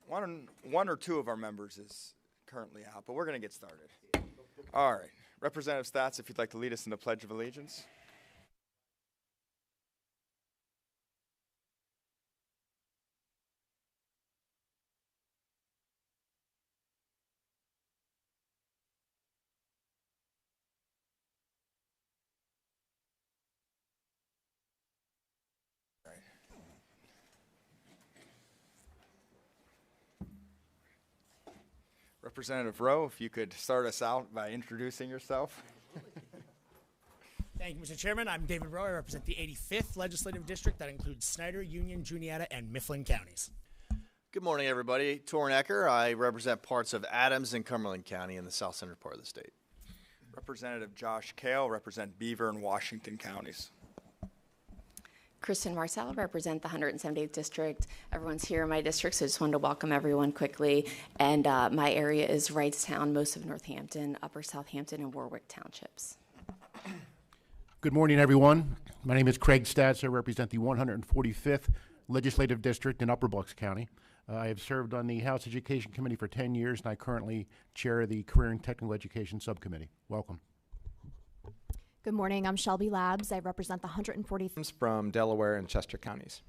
One or two of our members is currently out, but we're going to get started. All right. Representative Stats, if you'd like to lead us in the Pledge of Allegiance. Representative Rowe, if you could start us out by introducing yourself. Thank you, Mr. Chairman. I'm David Rowe. I represent the 85th Legislative District. That includes Snyder, Union, Juniata, and Mifflin counties. Good morning, everybody. Torrin Ecker. I represent parts of Adams and Cumberland County in the south central part of the state. Representative Josh Kale, represent Beaver and Washington counties. Kristen Marcel, represent the 178th District. Everyone's here in my district, so I just wanted to welcome everyone quickly. And my area is Wrightstown, most of Northampton, Upper Southampton, and Warwick Townships. Good morning, everyone. My name is Craig Stats. I represent the 145th Legislative District in Upper Bucks County. I have served on the House Education Committee for 10 years, and I currently chair the Career and Technical Education Subcommittee. Welcome. Good morning, I'm Shelby Labs. I represent the 140th from Delaware and Chester counties.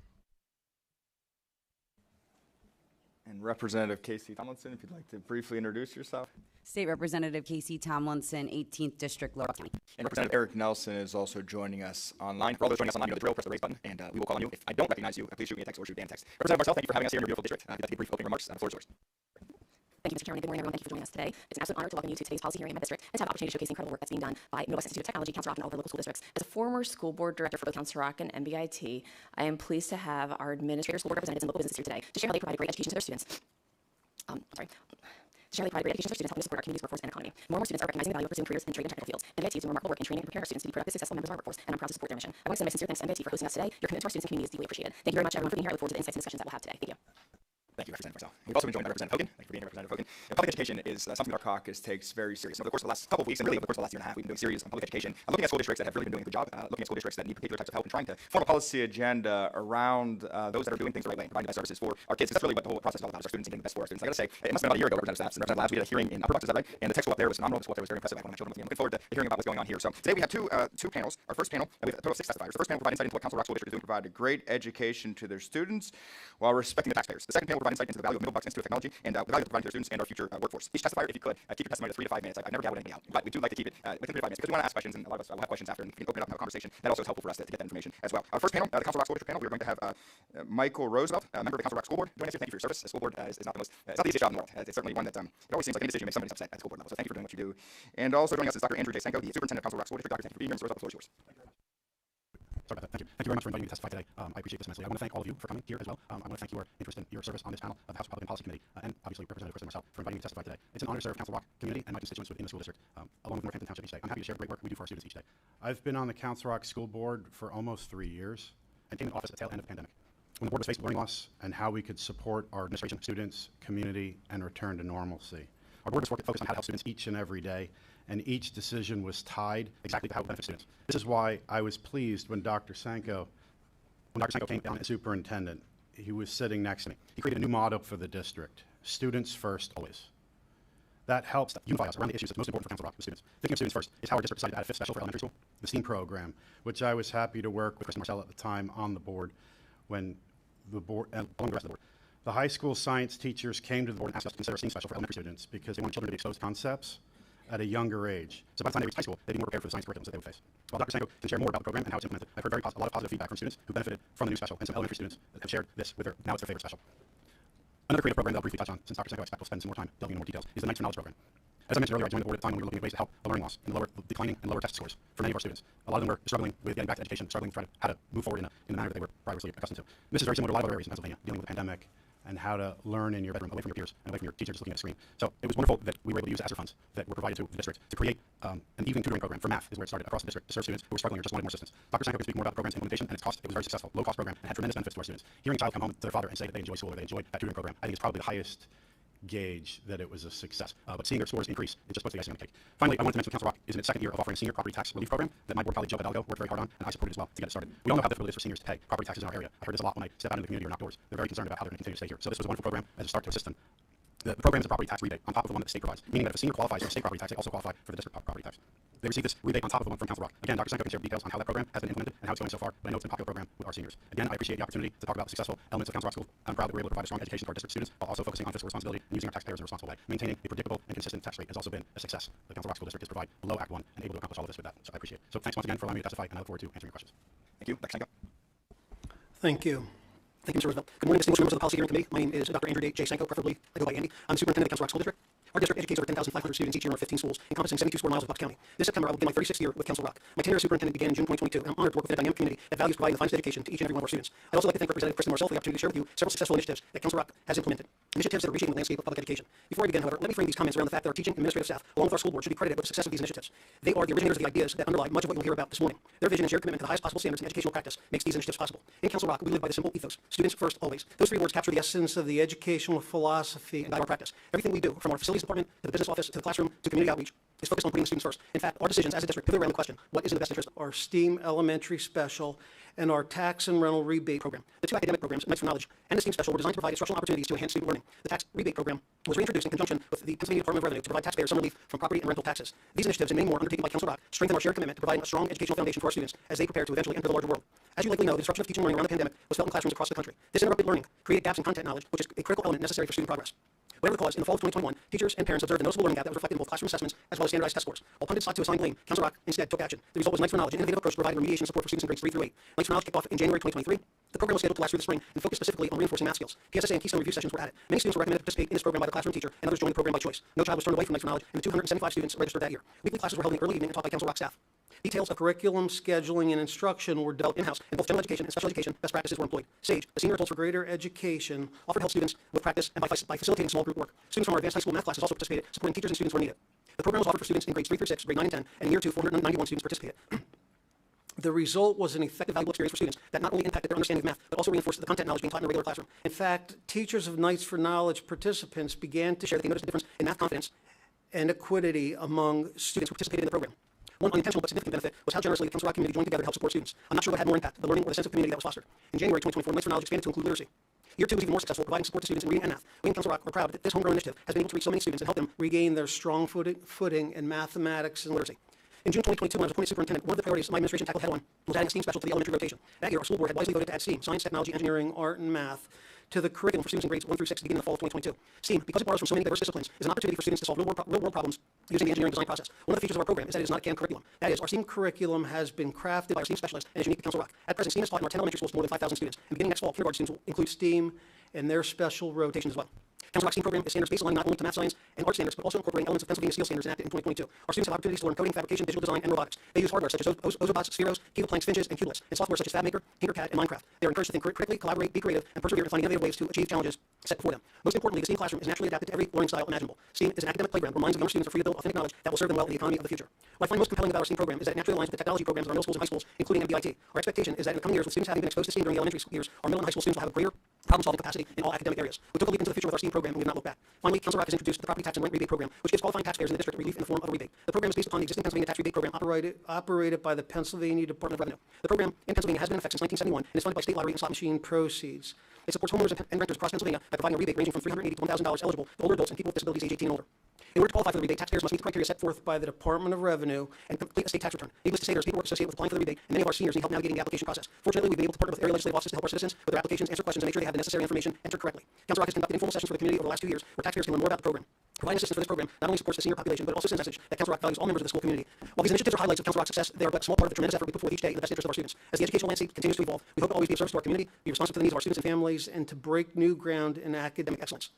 And Representative Casey Tomlinson, if you'd like to briefly introduce yourself. State Representative Casey Tomlinson, 18th District, Lower Bucks County. And Representative Eric Nelson is also joining us online. For all those joining us online, you know the drill, press the raise button, and we will call on you. If I don't recognize you, please shoot me a text or shoot Dan a text. Representative Marcel, thank you for having us here in your beautiful district. If you'd like to give brief opening remarks, the floor is yours. Thank you, Mr. Chairman. Good morning, everyone. Thank you for joining us today. It's an absolute honor to welcome you to today's policy hearing in my district and to have the opportunity to showcase the incredible work that's being done by Midwest Institute of Technology, Council Rock, and all the local school districts. As a former school board director for both Council Rock and MBIT, I am pleased to have our administrators, school board representatives, and local businesses here today to share how they provide a great education to their students. To share how they provide great education to their students, helping to support our community's workforce and economy. More and more students are recognizing the value of pursuing careers in trade and technical fields. MBIT is doing remarkable work in training and preparing our students to be productive, successful members of our workforce, and I'm proud to support their mission. I want to send my sincere thanks to MBIT for hosting us today. Your commitment to our students and community is deeply appreciated. Thank you very much, everyone, for being here. I look forward to the insights and discussions that we'll have today. Thank you. Thank you, Representative Marcel. We've also been joined by Representative Hogan. Thank you for being here, Representative Hogan. Public education is something that our caucus takes very seriously. Over the course of the last couple of weeks, and really over the course of the last year and a half, we've been doing a series on public education, looking at school districts that have really been doing a good job, looking at school districts that need particular types of help, and trying to form a policy agenda around those that are doing things the right way and providing the best services for our kids. That's really what the whole process is all about, is our students and getting the best for our students. I got to say, it must have been about a year ago, Representative Stats and Representative Labs, we did a hearing in Upper Bucks, is that right? And the text up there was phenomenal. The school up there was very impressive. I want my children with me. I'm looking forward to hearing about what's going on here. So today we have two panels. Our first panel, we have a total of 6 testifiers. The first panel will provide insight into what Council Rock School District is doing to provide a great education to their students while respecting the taxpayers. The second panel will provide insight into the value of Middle Bucks Institute of Technology and the value of providing to their students and our future workforce. Each testifier, if you could, keep your testimony to 3 to 5 minutes. I've never gaveled anything out, but we do like to keep it within 3 to 5 minutes because we want to ask questions, and a lot of us will have questions after, and we can open it up and have a conversation. That also is helpful for us to get that information as well. Our first panel, the Council Rock School District panel, we're going to have Michael Roosevelt, a member of the Council Rock School Board, joining us here. Thank you for your service. The school board is not the most, it's not the easiest job in the world. It's certainly one that it always seems like any decision makes somebody upset at the school board level. So thank you for doing what you do. And also joining us is Dr. Andrew J. Senko, the superintendent of Council Rock School District. Dr. Thank you for being here. Mr. Roosevelt, the floor is yours. Sorry about that. Thank you. Thank you very much for inviting me to testify today. I appreciate this immensely. I want to thank all of you for coming here as well. I want to thank your interest in your service on this panel of the House Republican Policy Committee, and obviously Representative Kristen Marcel for inviting me to testify today. It's an honor to serve Council Rock community and my constituents within the school district, along with Northampton Township each day. I'm happy to share the great work we do for our students each day. I've been on the Council Rock School Board for almost 3 years. And came into office at the tail end of the pandemic, when the board was faced with learning loss And how we could support our administration, students, community, and return to normalcy. Our board was focused on how to help students Each and every day, and each decision was tied exactly to how it benefits students. This is why I was pleased when Dr. Senko came on as superintendent. He was sitting next to me. He created a new motto for the district: students first, always. That helps unify us around the issues that's most important for Council Rock with students. Thinking of students first is how our district decided to add a 5th special for elementary school, the STEAM program, which I was happy to work with Kristen Marcel at the time on the board when the board, and along the rest of the board. The high school science teachers came to the board and asked us to consider STEAM special for elementary students because they wanted children to be exposed to concepts at a younger age. So by the time they reached high school, they'd be more prepared for the science curriculums that they would face. While Dr. Senko can share more about the program and how it's implemented, I've heard a lot of positive feedback from students who benefited from the new special, and some elementary students that have shared this with now it's their favorite special. Another creative program that I'll briefly touch on, since Dr. Senko I expect will spend some more time delving into more details, is the Knights for Knowledge program. As I mentioned earlier, I joined the board at a time when we were looking at ways to help the learning loss and lower declining and lower test scores for many of our students. A lot of them were struggling with getting back to education, struggling to try to how to move forward in the manner that they were previously accustomed to. This is very similar to a lot of other areas in Pennsylvania, dealing with the pandemic and how to learn in your bedroom, away from your peers, and away from your teachers just looking at a screen. So it was wonderful that we were able to use the ESSER funds that were provided to the district to create an evening tutoring program for math, is where it started across the district, to serve students who were struggling or just wanted more assistance. Dr. Senko can speak more about the program's implementation and its cost. It was a very successful, low-cost program and had tremendous benefits to our students. Hearing a child come home to their father and say that they enjoy school or they enjoy that tutoring program, I think is probably the highest gauge that it was a success. But seeing their scores increase is just what's the icing on the cake. Finally, I wanted to mention Council Rock is in its second year of offering a senior property tax relief program that my board colleague Joe Hidalgo worked very hard on, and I supported as well to get it started. We all know how difficult it is for seniors to pay property taxes in our area. I heard this a lot when I step out into the community or knock doors. They're very concerned about how they're going to continue to stay here. So this was a wonderful program as a start to assist them. The program is a property tax rebate on top of the one that the state provides, meaning that if a senior qualifies for state property tax, they also qualify for the district property tax. They receive this rebate on top of the one from Council Rock. Again, Dr. Senko can share details on how that program has been implemented and how it's going so far, but I know it's been a popular program with our seniors. Again, I appreciate the opportunity to talk about the successful elements of Council Rock School. I'm proud that we're able to provide a strong education to our district students while also focusing on fiscal responsibility and using our taxpayers in a responsible way. Maintaining a predictable and consistent tax rate has also been a success. The Council Rock School District is provide below Act 1 and able to accomplish all of this with that, so I appreciate it. So thanks once again for allowing me to testify, and I look forward to answering your questions. Thank you. Dr. Senko. Thank you. Thank you, Mr. Roosevelt. Good morning, distinguished members of the Policy Hearing Committee. My name is Dr. Andrew J. Senko, preferably I go by Andy. I'm the superintendent of the Council Rock School District. Our district educates over 10,500 students each year in our 15 schools, encompassing 72 square miles of Bucks County. This September, I will begin my 36th year with Council Rock. My tenure as superintendent began in June 2022, and I'm honored to work with a dynamic community that values providing the finest education to each and every one of our students. I'd also like to thank Representative Kristen Marcel for the opportunity to share with you several successful initiatives that Council Rock has implemented. Initiatives that are reshaping the landscape of public education. Before I begin, however, let me frame these comments around the fact that our teaching and administrative staff, along with our school board, should be credited with the success of these initiatives. They are the originators of the ideas that underlie much of what you'll hear about this morning. Their vision and shared commitment to the highest possible standards in educational practice makes these initiatives possible. In Council Rock, we live by the simple ethos: students first, always. Those three words capture the essence of the educational philosophy and guide our practice. Everything we do, from our facilities department to the business office to the classroom to community outreach, is focused on putting the students first. In fact, our decisions as a district pivot around the question, what is in the best interest? Our STEAM Elementary Special and our tax and rental rebate program. The two academic programs, Nights for Knowledge and the STEAM Special, were designed to provide instructional opportunities to enhance student learning. The tax rebate program was reintroduced in conjunction with the Pennsylvania Department of Revenue to provide taxpayers some relief from property and rental taxes. These initiatives and many more undertaken by Council Rock strengthen our shared commitment to providing a strong educational foundation for our students as they prepare to eventually enter the larger world. As you likely know, the disruption of teaching and learning around the pandemic was felt in classrooms across the country. This interrupted learning created gaps in content knowledge, which is a critical element necessary for student progress. Whatever the cause, in the fall of 2021, teachers and parents observed a noticeable learning gap that was reflected in both classroom assessments as well as standardized test scores. While pundits sought to assign blame, Council Rock instead took action. The result was Nights for Knowledge, an innovative approach to providing remediation support for students in grades 3 through 8. Nights for Knowledge kicked off in January 2023. The program was scheduled to last through the spring and focused specifically on reinforcing math skills. PSSA and Keystone review sessions were added. Many students were recommended to participate in this program by the classroom teacher, and others joined the program by choice. No child was turned away from Nights for Knowledge, and the 275 students registered that year. Weekly classes were held in the early evening and taught by Council Rock staff. Details of curriculum, scheduling, and instruction were developed in-house, and both general education and special education best practices were employed. SAGE, the Senior Adults for Greater Education, offered to help students with practice and by facilitating small group work. Students from our advanced high school math classes also participated, supporting teachers and students where needed. The program was offered for students in grades 3 through 6, grade 9 and 10, and in year 2, 491 students participated. The result was an effective, valuable experience for students that not only impacted their understanding of math, but also reinforced the content knowledge being taught in the regular classroom. In fact, teachers of Nights for Knowledge participants began to share that they noticed a difference in math confidence and equity among students who participated in the program. One unintentional but significant benefit was how generously the Council Rock community joined together to help support students. I'm not sure what had more impact, the learning or the sense of community that was fostered. In January 2024, Nights for Knowledge expanded to include literacy. Year 2 was even more successful, providing support to students in reading and math. We in Council Rock are proud that this homegrown initiative has been able to reach so many students and help them regain their strong footing in mathematics and literacy. In June 2022, when I was appointed superintendent, one of the priorities my administration tackled head-on was adding a STEAM Special to the elementary rotation. That year, our school board had wisely voted to add STEAM, science, technology, engineering, art, and math, to the curriculum for students in grades 1 through 6 beginning in the fall of 2022. STEAM, because it borrows from so many diverse disciplines, is an opportunity for students to solve real-world problems using the engineering design process. One of the features of our program is that it is not a canned curriculum. That is, our STEAM curriculum has been crafted by our STEAM specialists and is unique to Council Rock. At present, STEAM is taught in our 10 elementary schools to more than 5,000 students, and beginning next fall, kindergarten students will include STEAM and their special rotations as well. Council Rock STEAM program is standards based on not only to math, science, and art standards, but also incorporating elements of Pennsylvania SEAL standards enacted in 2022. Our students have opportunities to learn coding, fabrication, digital design, and robotics. They use hardware such as Ozobots, Spheros, Kiva Planks, Finches, and Cubeless, and software such as FabMaker, Tinkercad, and Minecraft. They are encouraged to think critically, collaborate, be creative, and persevere in finding innovative ways to achieve challenges set before them. Most importantly, the STEAM classroom is naturally adapted to every learning style imaginable. STEAM is an academic playground where minds of younger students are free to build authentic knowledge that will serve them well in the economy of the future. What I find most compelling about our STEAM program is that it naturally aligns with the technology programs of our middle schools and high schools, including MBIT. Our expectation is that in the coming years, with students having been exposed to STEAM during the elementary years, our middle and high school students will have a greater problem-solving capacity in all academic areas. We took a leap into the future with our STEAM program, and we have not looked back. Finally, Council Rock has introduced the property tax and rent rebate program, which gives qualifying taxpayers in the district relief in the form of a rebate. The program is based upon the existing Pennsylvania tax rebate program operated by the Pennsylvania Department of Revenue. The program in Pennsylvania has been in effect since 1971 and is funded by state lottery and slot machine proceeds. It supports homeowners and renters across Pennsylvania by providing a rebate ranging from $380 to $1,000 eligible for older adults and people with disabilities age 18 and older. In order to qualify for the rebate, taxpayers must meet the criteria set forth by the Department of Revenue and complete a state tax return. Needless to say, there is paperwork associated with applying for the rebate, and many of our seniors need help navigating the application process. Fortunately, we've been able to partner with area legislative offices to help our citizens with their applications, answer questions, and make sure they have the necessary information entered correctly. Council Rock has conducted informal sessions for the community over the last 2 years where taxpayers can learn more about the program. Providing assistance for this program not only supports the senior population, but it also sends a message that Council Rock values all members of the school community. While these initiatives are highlights of Council Rock's success, they are but a small part of the tremendous effort we put forth each day in the best interest of our students. As the educational landscape continues to evolve, we hope to always be of service to our community, be responsive to the needs of our students and families, and to break new ground in academic excellence.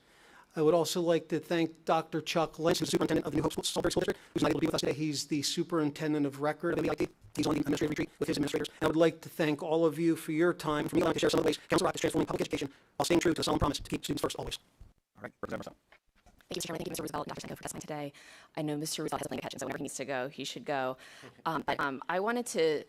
I would also like to thank Dr. Chuck Lentz, who's the superintendent of the New Hope Salisbury School District, who's not able to be with us today. He's the superintendent of record of MBIT. He's on the administrative retreat with his administrators. And I would like to thank all of you for your time, for me allowing to share some of the ways Council Rock is transforming public education while staying true to the solemn promise to keep students first always. All right, Representative Marcel. Thank you, Mr. Chairman. Thank you, Mr. Roosevelt and Dr. Senko for testifying today. I know Mr. Roosevelt has a plane to catch, and so whenever he needs to go, he should go. I wanted to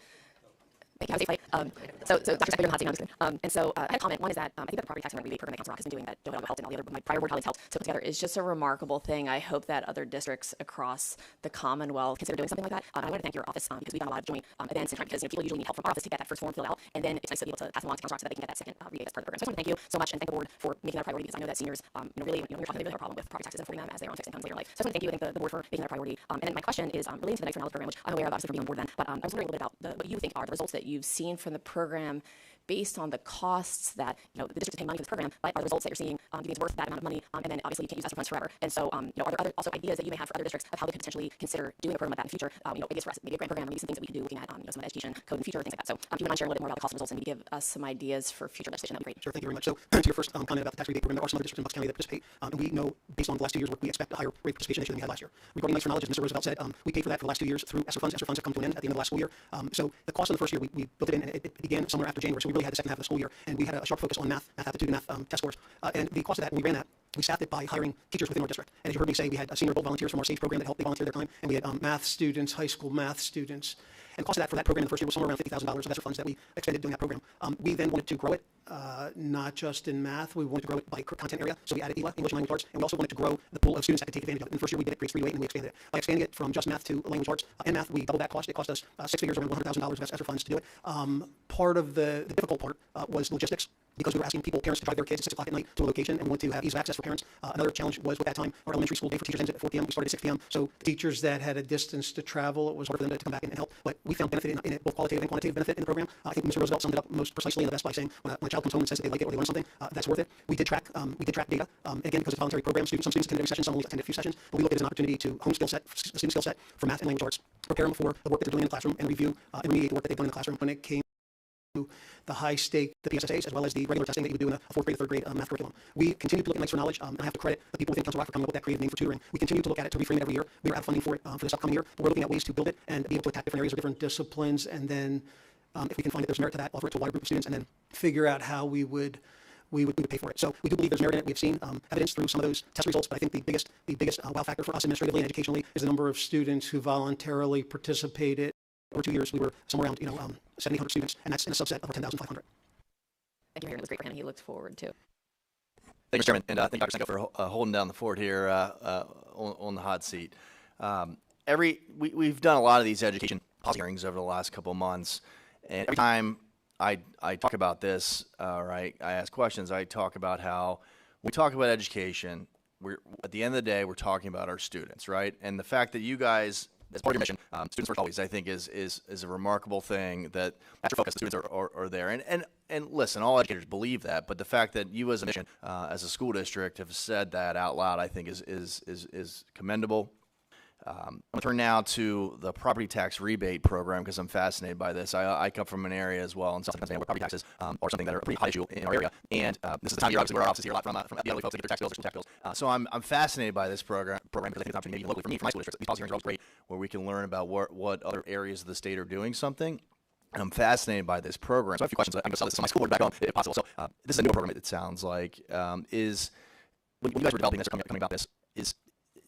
Thank you. I was safe. So Dr. Secretary, I'm just kidding. And so I had a comment. One is that I think that the property tax and rebate program that Council Rock has been doing, that Joe Hidalgo helped and all the other my prior board colleagues helped to put together, is just a remarkable thing. I hope that other districts across the Commonwealth consider doing something like that. I want to thank your office because we've done a lot of joint events and trying, because people usually need help from our office to get that first form filled out, and then it's nice to be able to pass them along to Council Rock so that they can get that second rebate as part of the program. So I just want to thank you so much and thank the board for making that a priority, because I know that seniors, really, when you're talking, they really have a problem with property taxes and affording them as they're on fixed incomes later in life. So I just want to thank you and thank the board for making that a priority. And then my question is relating to the Nights for Knowledge program, which I'm aware of, obviously, from being on board then, but I was wondering a little bit about what you think are the results that you've seen from the program based on the costs that, the district is paying money for this program, but are the results that you're seeing, do you think it's worth that amount of money? And then obviously you can't use ESSER funds forever. And so, are there other also ideas that you may have for other districts of how they could potentially consider doing a program like that in the future? Maybe it's for us, maybe a grant program, maybe some things that we could do looking at, some of the education code in the future, things like that. So if you would mind sharing a little bit more about the cost and results and maybe give us some ideas for future legislation, that'd be great. Sure, thank you very much. So to your first comment about the tax rebate program, there are some other districts in Bucks County that participate, and we know based on the last 2 years we expect a higher rate of participation next year than we had last year. Regarding Nights for Knowledge, as Mr. Roosevelt said, we paid for that for the last 2 years through ESSER funds. ESSER funds have come to an end at the end of the last school year. So the cost in the first year, we built it in, and it began somewhere after January, so we really had the second half of the school year, and we had a sharp focus on math aptitude, and math test scores. And the cost of that, when we ran that, we staffed it by hiring teachers within our district. And as you heard me say, we had senior adult volunteers from our SAFE program that helped. They volunteered their time, and we had math students, high school math students. And the cost of that for that program in the first year was somewhere around $50,000 of ESSER funds that we expended doing that program. We then wanted to grow it, not just in math. We wanted to grow it by content area. So we added ELA, English and Language Arts, and we also wanted to grow the pool of students that could take advantage of it. In the first year, we did it grades 3 to 8, and we expanded it. By expanding it from just math to language arts and math, we doubled that cost. It cost us 6 figures, around $100,000 of ESSER funds to do it. Part of the difficult part was logistics, because we were asking parents to drive their kids at 6 o'clock at night to a location, and we wanted to have ease of access for parents. Another challenge was, with that time, our elementary school day for teachers ended at 4 p.m. We started at 6 p.m. So Teachers that had a distance to travel, it was hard for them to come back and help. But we found benefit in it, both qualitative and quantitative benefit in the program. I think Mr. Roosevelt summed it up most precisely and the best by saying, when a child comes home and says that they like it or they learn something, that's worth it. We did track data. Again, because it's a voluntary program, some students attended every session, some only attended a few sessions. But we looked at it as an opportunity to hone the student skill set for math and language arts, prepare them for the work that they're doing in the classroom, and review and remediate the work that they've done in the classroom. when it came to the high stake, The PSSAs, as well as the regular testing that you would do in a 4th grade or 3rd grade math curriculum. We continue to look at Nights for Knowledge, and I have to credit the people within Council Rock for coming up with that creative name for tutoring. We continue to look at it to reframe it every year. We are out of funding for it for this upcoming year, but we're looking at ways to build it and be able to attack different areas or different disciplines, and then if we can find that there's merit to that, offer it to a wider group of students, and then figure out how we would pay for it. So we do believe there's merit in it. We have seen evidence through some of those test results, but I think the biggest wow factor for us administratively and educationally is the number of students who voluntarily participated. over 2 years, we were somewhere around 700 students, and that's in a subset of our 10,500. Thank you, Aaron. It was great for him. He looked forward to. Thank you, Mr. Chairman, and thank you, Dr. Senko, for holding down the fort here on the hot seat. We've done a lot of these education policy hearings over the last couple of months, and every time I talk about this, right, I ask questions, I talk about how when we talk about education, at the end of the day, we're talking about our students, right? And the fact that you guys, as part of your mission, students first always, I think is a remarkable thing, that that's your focus. The students are there, and listen, all educators believe that, but the fact that you as a mission, as a school district, have said that out loud, I think is commendable. I'm going to turn now to the property tax rebate program, because I'm fascinated by this. I come from an area as well in South Pennsylvania where property taxes are something that are a pretty high issue in our area. And this is the time of year, obviously, where our offices hear a lot from the elderly folks that get their tax bills or school tax bills. So I'm fascinated by this program because I think it's an opportunity maybe locally for me, for my school district. These policy hearings are always great, where we can learn about what other areas of the state are doing something. And I'm fascinated by this program. So I have a few questions. I'm going to sell this to my school board back home, if possible. So this is a new program, it sounds like. When you guys were developing this or coming about this,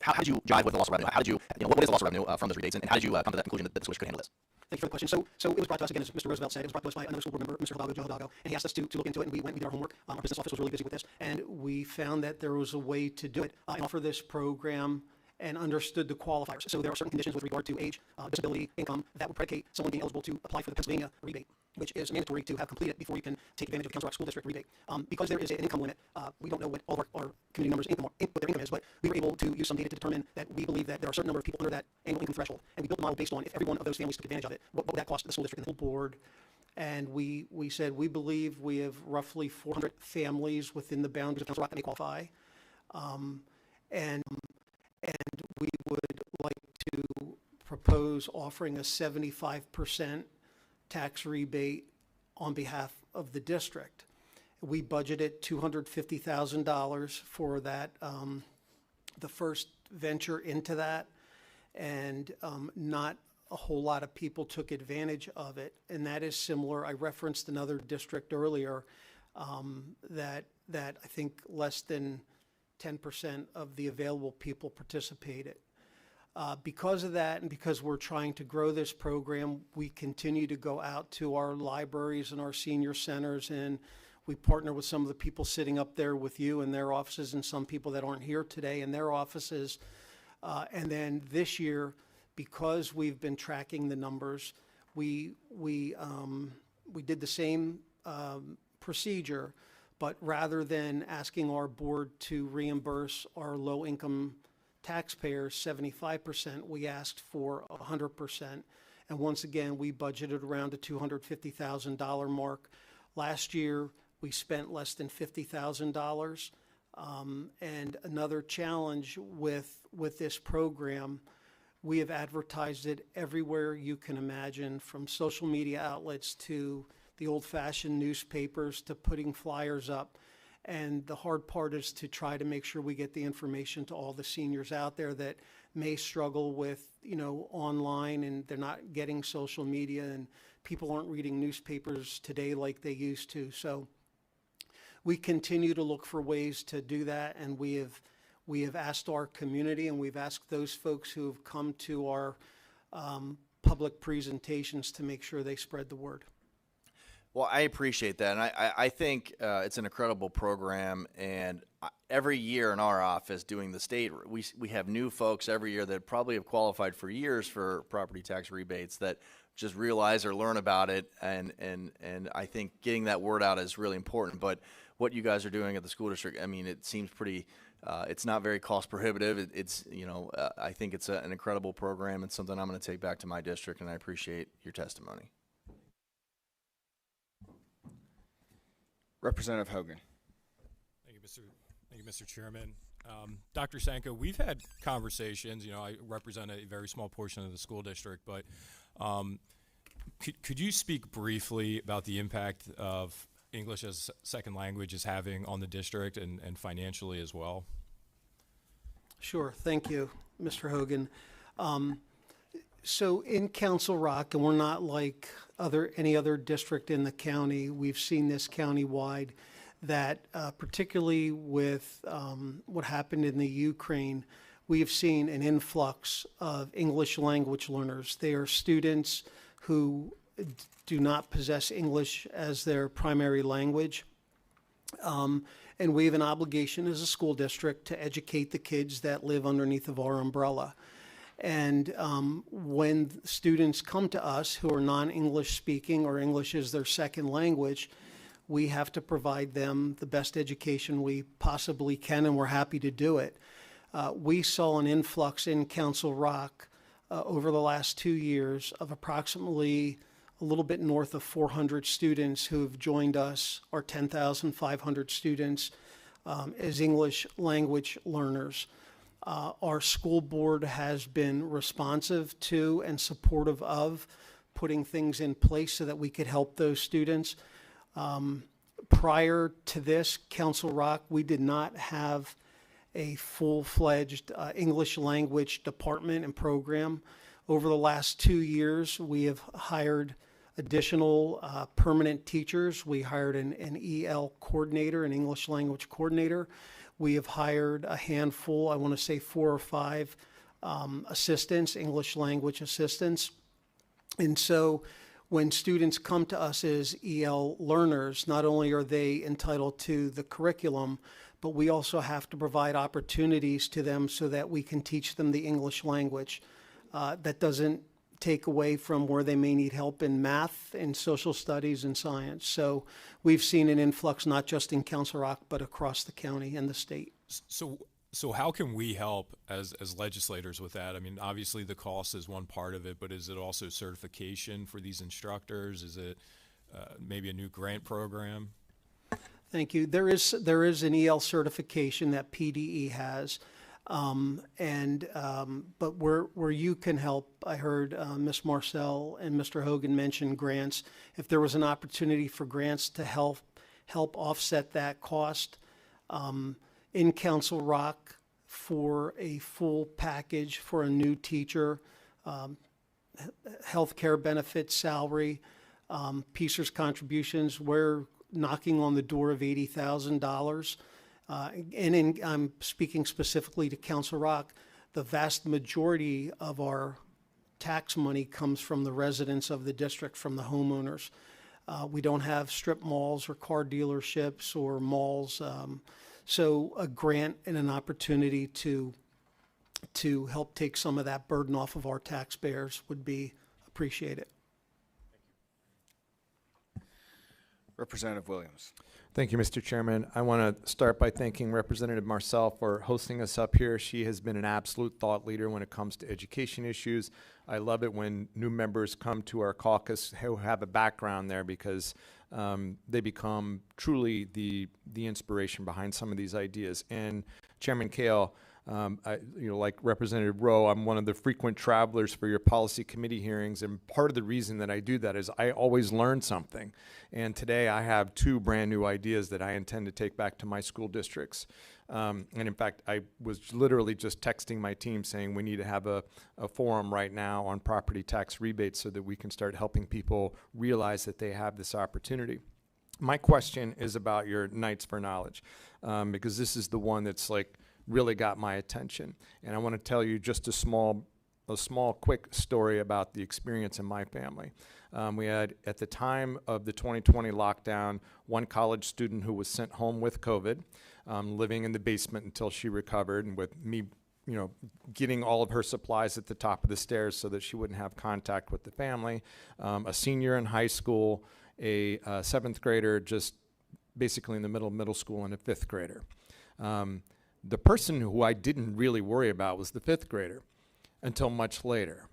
how did you jive with the loss of revenue? How did you what is the loss of revenue from those rebates, and how did you come to that conclusion that the school could handle this? Thank you for the question. So it was brought to us, again, as Mr. Roosevelt said, it was brought to us by another school board member, Mr. Hidalgo, Joe Hidalgo, and he asked us to look into it, and we did our homework. Our business office was really busy with this, and we found that there was a way to do it and offer this program, and understood the qualifiers. so there are certain conditions with regard to age, disability, income, that would predicate someone being eligible to apply for the Pennsylvania rebate, which is mandatory to have completed before you can take advantage of the Council Rock School District rebate. Because there is an income limit, we don't know what all of our community members' what their income is, but we were able to use some data to determine that we believe that there are a certain number of people under that annual income threshold, and we built a model based on if every one of those families took advantage of it, what would that cost the school district and the board. And we said we believe we have roughly 400 families within the boundaries of Council Rock that may qualify, and we would like to propose offering a 75% tax rebate on behalf of the district. We budgeted $250,000 for that, the first venture into that, and not a whole lot of people took advantage of it. And that is similar. I referenced another district earlier that I think less than 10% of the available people participated. Because of that, and because we're trying to grow this program, we continue to go out to our libraries and our senior centers, and we partner with some of the people sitting up there with you in their offices, and some people that aren't here today in their offices. And then this year, because we've been tracking the numbers, we did the same procedure, but rather than asking our board to reimburse our low-income taxpayers 75%, we asked for 100%. And once again, we budgeted around the $250,000 mark. Last year, we spent less than $50,000. And another challenge with this program, we have advertised it everywhere you can imagine, from social media outlets to the old-fashioned newspapers to putting flyers up. And the hard part is to try to make sure we get the information to all the seniors out there that may struggle with, online, and they're not getting social media, and people aren't reading newspapers today like they used to. So we continue to look for ways to do that, and we have asked our community, and we've asked those folks who have come to our public presentations to make sure they spread the word. Well, I appreciate that, and I think it's an incredible program. And every year in our office doing the state, we have new folks every year that probably have qualified for years for property tax rebates that just realize or learn about it, and I think getting that word out is really important. But what you guys are doing at the school district, I mean, it seems pretty. It's not very cost prohibitive. I think it's an incredible program and something I'm going to take back to my district, and I appreciate your testimony. Representative Hogan. Thank you, Mr. Chairman. Dr. Sanko, we've had conversations. I represent a very small portion of the school district, but could you speak briefly about the impact of English as second language is having on the district and financially as well? Sure. Thank you, Mr. Hogan. So in Council Rock, and we're not like any other district in the county, we've seen this countywide, that particularly with what happened in the Ukraine, we have seen an influx of English language learners. They are students who do not possess English as their primary language. And we have an obligation as a school district to educate the kids that live underneath of our umbrella. And when students come to us who are non-English speaking or English is their second language, we have to provide them the best education we possibly can, and we're happy to do it. We saw an influx in Council Rock over the last 2 years of approximately a little bit north of 400 students who have joined us, our 10,500 students, as English language learners. Our school board has been responsive to and supportive of putting things in place so that we could help those students. Prior to this, Council Rock, we did not have a full-fledged English language department and program. Over the last 2 years, we have hired additional permanent teachers. We hired an EL coordinator, an English language coordinator. We have hired a handful, I want to say 4 or 5 assistants, English language assistants. And so when students come to us as EL learners, not only are they entitled to the curriculum, but we also have to provide opportunities to them so that we can teach them the English language. That doesn't take away from where they may need help in math and social studies and science. So we've seen an influx not just in Council Rock, but across the county and the state. So how can we help as legislators with that? I mean, obviously the cost is one part of it, but is it also certification for these instructors? Is it maybe a new grant program? Thank you. There is an EL certification that PDE has. But where you can help, I heard Ms. Marcel and Mr. Hogan mention grants. If there was an opportunity for grants to help offset that cost, in Council Rock for a full package for a new teacher, health care benefits, salary, PSERS contributions, we're knocking on the door of $80,000. I'm speaking specifically to Council Rock. the vast majority of our tax money comes from the residents of the district, from the homeowners. We don't have strip malls or car dealerships or malls. So a grant and an opportunity to help take some of that burden off of our taxpayers would be appreciated. Representative Williams. Thank you, Mr. Chairman. I want to start by thanking Representative Marcel for hosting us up here. She has been an absolute thought leader when it comes to education issues. I love it when new members come to our caucus who have a background there, because they become truly the inspiration behind some of these ideas. And Chairman Kale, like Representative Rowe, I'm one of the frequent travelers for your policy committee hearings, and part of the reason that I do that is I always learn something. And today I have 2 brand new ideas that I intend to take back to my school districts. And in fact, I was literally just texting my team saying we need to have a forum right now on property tax rebates so that we can start helping people realize that they have this opportunity. My question is about your Knights for Knowledge, because this is the one that's like really got my attention. And I want to tell you just a small quick story about the experience in my family. We had, at the time of the 2020 lockdown, one college student who was sent home with COVID, living in the basement until she recovered, and with me, getting all of her supplies at the top of the stairs so that she wouldn't have contact with the family. A senior in high school, a 7th grader just basically in the middle school, and a 5th grader. The person who I didn't really worry about was the 5th grader until much later.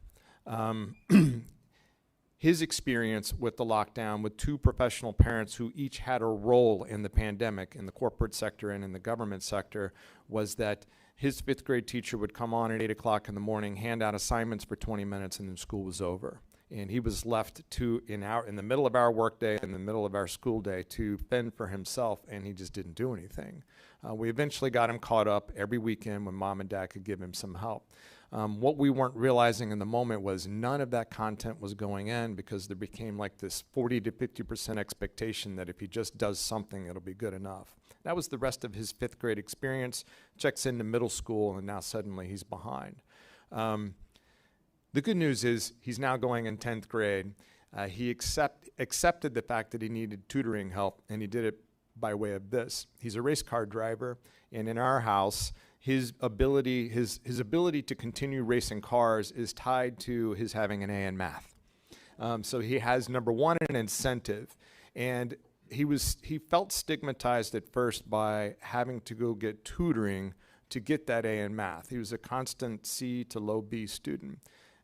His experience with the lockdown, with 2 professional parents who each had a role in the pandemic in the corporate sector and in the government sector, was that his 5th grade teacher would come on at 8 o'clock in the morning, hand out assignments for 20 minutes, and then school was over. And he was left in the middle of our workday, in the middle of our school day, to fend for himself, and he just didn't do anything. We eventually got him caught up every weekend when mom and dad could give him some help. What we weren't realizing in the moment was none of that content was going in, because there became like this 40 to 50% expectation that if he just does something, it'll be good enough. That was the rest of his 5th grade experience. Checks into middle school, and now suddenly he's behind. The good news is he's now going in 10th grade. He accepted the fact that he needed tutoring help, and he did it by way of this. He's a race car driver, and in our house, his ability to continue racing cars is tied to his having an A in math. So he has, number one, an incentive, and he felt stigmatized at first by having to go get tutoring to get that A in math. He was a constant C to low B student.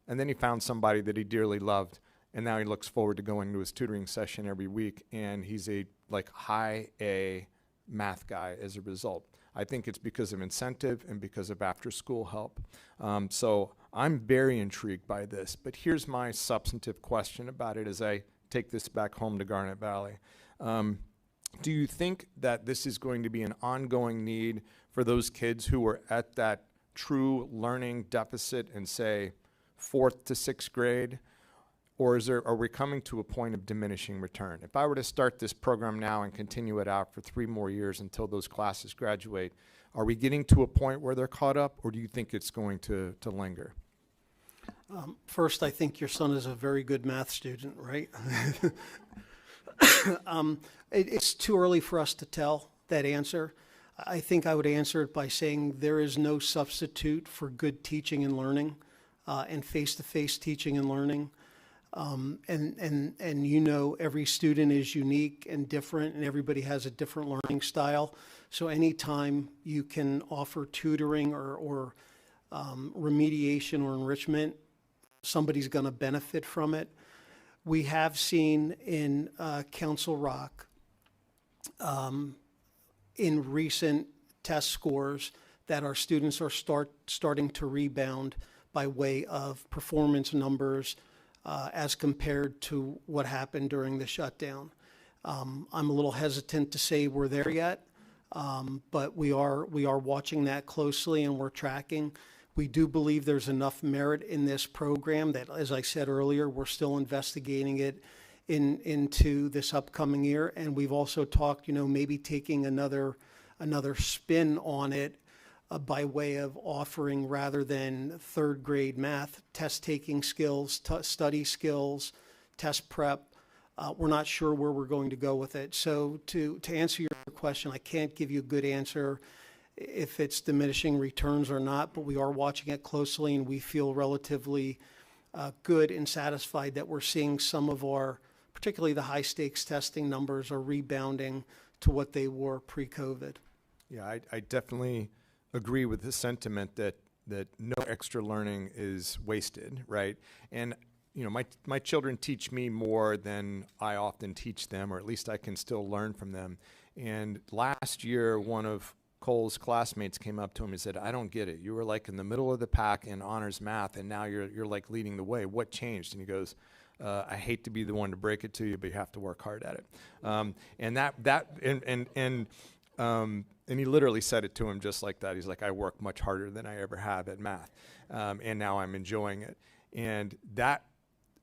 And then he found somebody that he dearly loved, and now he looks forward to going to his tutoring session every week, and he's a high A math guy as a result. I think it's because of incentive and because of after-school help. So I'm very intrigued by this, but here's my substantive question about it as I take this back home to Garnet Valley. Do you think that this is going to be an ongoing need for those kids who are at that true learning deficit in, say, 4th to 6th grade, or are we coming to a point of diminishing return? If I were to start this program now and continue it out for 3 more years until those classes graduate, are we getting to a point where they're caught up, or do you think it's going to linger? First, I think your son is a very good math student, right? It's too early for us to tell that answer. I think I would answer it by saying there is no substitute for good teaching and learning. And face-to-face teaching and learning. And every student is unique and different, and everybody has a different learning style. So anytime you can offer tutoring or remediation or enrichment, somebody's going to benefit from it. We have seen in Council Rock, in recent test scores, that our students are starting to rebound by way of performance numbers as compared to what happened during the shutdown. I'm a little hesitant to say we're there yet, but we are watching that closely, and we're tracking. We do believe there's enough merit in this program that, as I said earlier, we're still investigating it into this upcoming year, and we've also talked, maybe taking another spin on it by way of offering, rather than third grade math, test taking skills, study skills, test prep. We're not sure where we're going to go with it. So to answer your question, I can't give you a good answer if it's diminishing returns or not, but we are watching it closely, and we feel relatively good and satisfied that we're seeing some of our, particularly the high stakes testing numbers, are rebounding to what they were pre-COVID. Yeah, I definitely agree with the sentiment that no extra learning is wasted, right? And you know, my children teach me more than I often teach them, or at least I can still learn from them. And last year, one of Cole's classmates came up to him and said, "I don't get it. You were like in the middle of the pack in honors math, and now you're like leading the way. What changed?" And he goes, "I hate to be the one to break it to you, but you have to work hard at it." And he literally said it to him just like that. He's like, "I work much harder than I ever have at math, and now I'm enjoying it." And that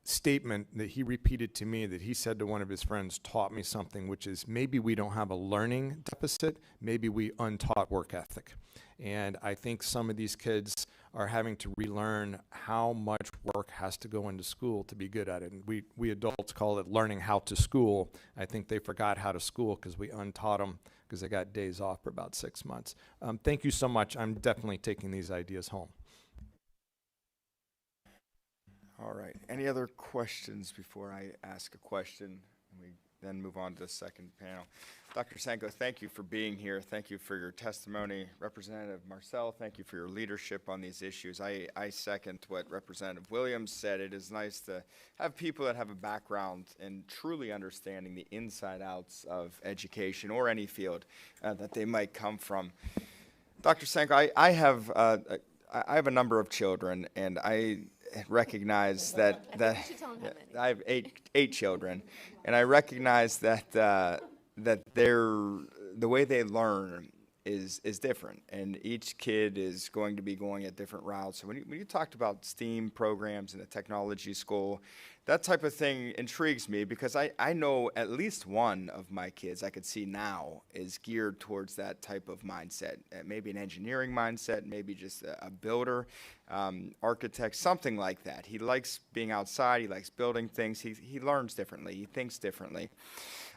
statement that he repeated to me, that he said to one of his friends, taught me something, which is maybe we don't have a learning deficit, maybe we untaught work ethic. And I think some of these kids are having to relearn how much work has to go into school to be good at it. And we adults call it learning how to school. I think they forgot how to school because we untaught them because they got days off for about 6 months. Thank you so much. I'm definitely taking these ideas home. All right. Any other questions before I ask a question? We then move on to the second panel. Dr. Sanko, thank you for being here. Thank you for your testimony. Representative Marcel, thank you for your leadership on these issues. I second what Representative Williams said. It is nice to have people that have a background in truly understanding the inside outs of education or any field that they might come from. Dr. Sanko, I have a number of children, and I recognize that I have eight children, and I recognize that that the way they learn is different, and each kid is going to be going at different routes. So when you talked about STEAM programs in the technology school, that type of thing intrigues me, because I know at least one of my kids I could see now is geared towards that type of mindset, maybe an engineering mindset, maybe just a builder, architect, something like that. He likes being outside, he likes building things, he learns differently, he thinks differently.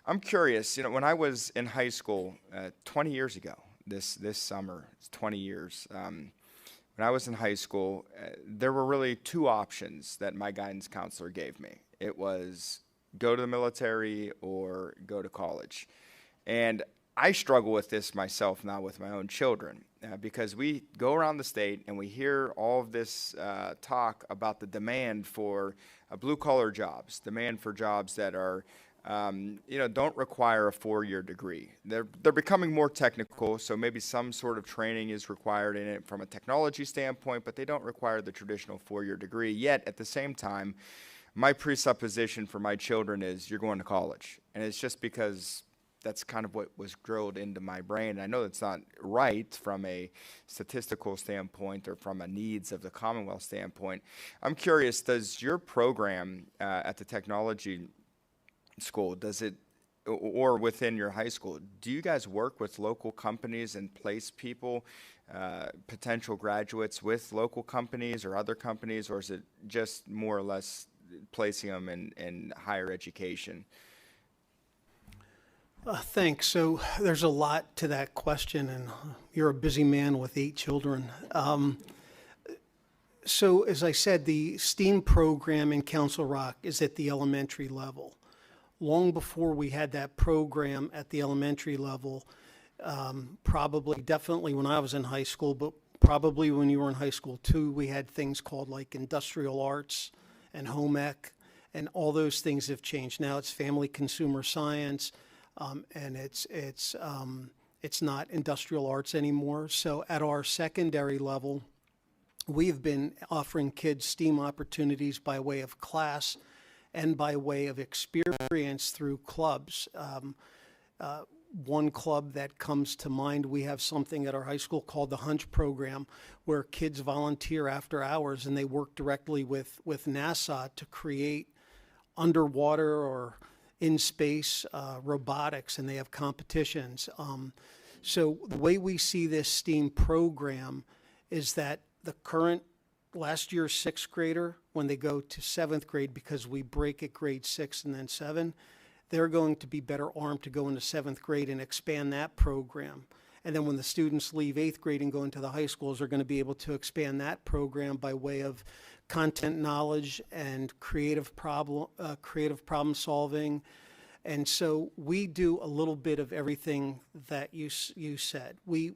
I'm curious, when I was in high school 20 years ago, this summer, it's 20 years, when I was in high school, there were really two options that my guidance counselor gave me. It was go to the military or go to college. And I struggle with this myself now with my own children, because we go around the state and we hear all of this talk about the demand for blue-collar jobs, demand for jobs that are don't require a 4-year degree. They're becoming more technical, so maybe some sort of training is required in it from a technology standpoint, but they don't require the traditional 4-year degree. Yet, at the same time, my presupposition for my children is you're going to college. And it's just because that's kind of what was drilled into my brain. And I know it's not right from a statistical standpoint or from a needs of the Commonwealth standpoint. I'm curious, does your program at the technology school, does it, or within your high school, do you guys work with local companies and place people, potential graduates, with local companies or other companies, or is it just more or less placing them in higher education? Thanks. So there's a lot to that question, and you're a busy man with 8 children. So as I said, the STEAM program in Council Rock is at the elementary level. Long before we had that program at the elementary level, definitely when I was in high school, but probably when you were in high school too, we had things called like industrial arts and home ec, and all those things have changed. Now it's family consumer science, and it's not industrial arts anymore. So at our secondary level, we've been offering kids STEAM opportunities by way of class and by way of experience through clubs. One club that comes to mind, we have something at our high school called the Hunch Program, where kids volunteer after hours and they work directly with NASA to create underwater or in space robotics, and they have competitions. So the way we see this STEAM program is that the current last year's sixth grader, when they go to seventh grade, because we break at grade 6 and then 7, they're going to be better armed to go into seventh grade and expand that program. And then when the students leave eighth grade and go into the high schools, they're going to be able to expand that program by way of content knowledge and creative problem solving. And so we do a little bit of everything that you said. We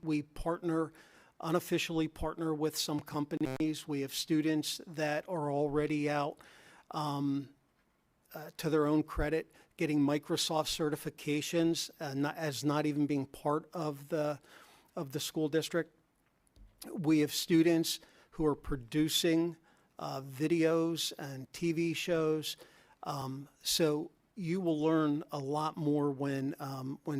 unofficially partner with some companies. We have students that are already out to their own credit, getting Microsoft certifications, not even being part of the school district. We have students who are producing videos and TV shows. So you will learn a lot more when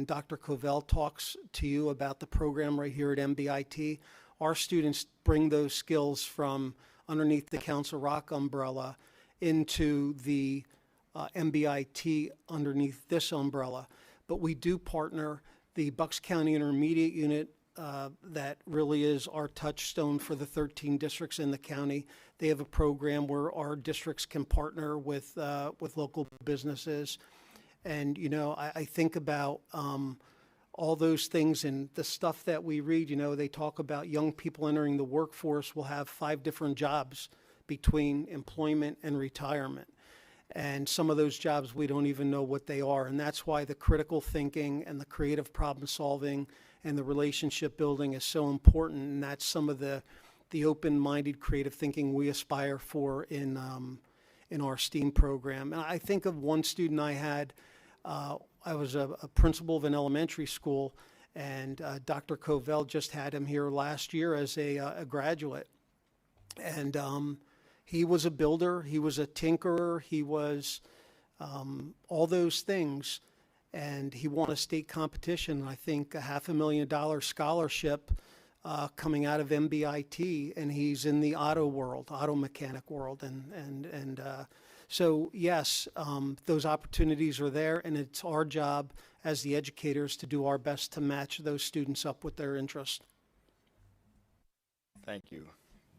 Dr. Covell talks to you about the program right here at MBIT. Our students bring those skills from underneath the Council Rock umbrella into the MBIT underneath this umbrella. But we do partner the Bucks County Intermediate Unit that really is our touchstone for the 13 districts in the county. They have a program where our districts can partner with local businesses. And, you know, I think about all those things and the stuff that we read. You know, they talk about young people entering the workforce will have 5 different jobs between employment and retirement. And some of those jobs, we don't even know what they are. And that's why the critical thinking and the creative problem solving and the relationship building is so important. And that's some of the open-minded creative thinking we aspire for in our STEAM program. And I think of one student I had. I was a principal of an elementary school, and Dr. Covell just had him here last year as a graduate. And he was a builder, he was a tinkerer, he was all those things. And he won a state competition, I think a $500,000 scholarship coming out of MBIT, and he's in the auto mechanic world. So yes, those opportunities are there, and it's our job as the educators to do our best to match those students up with their interests. Thank you.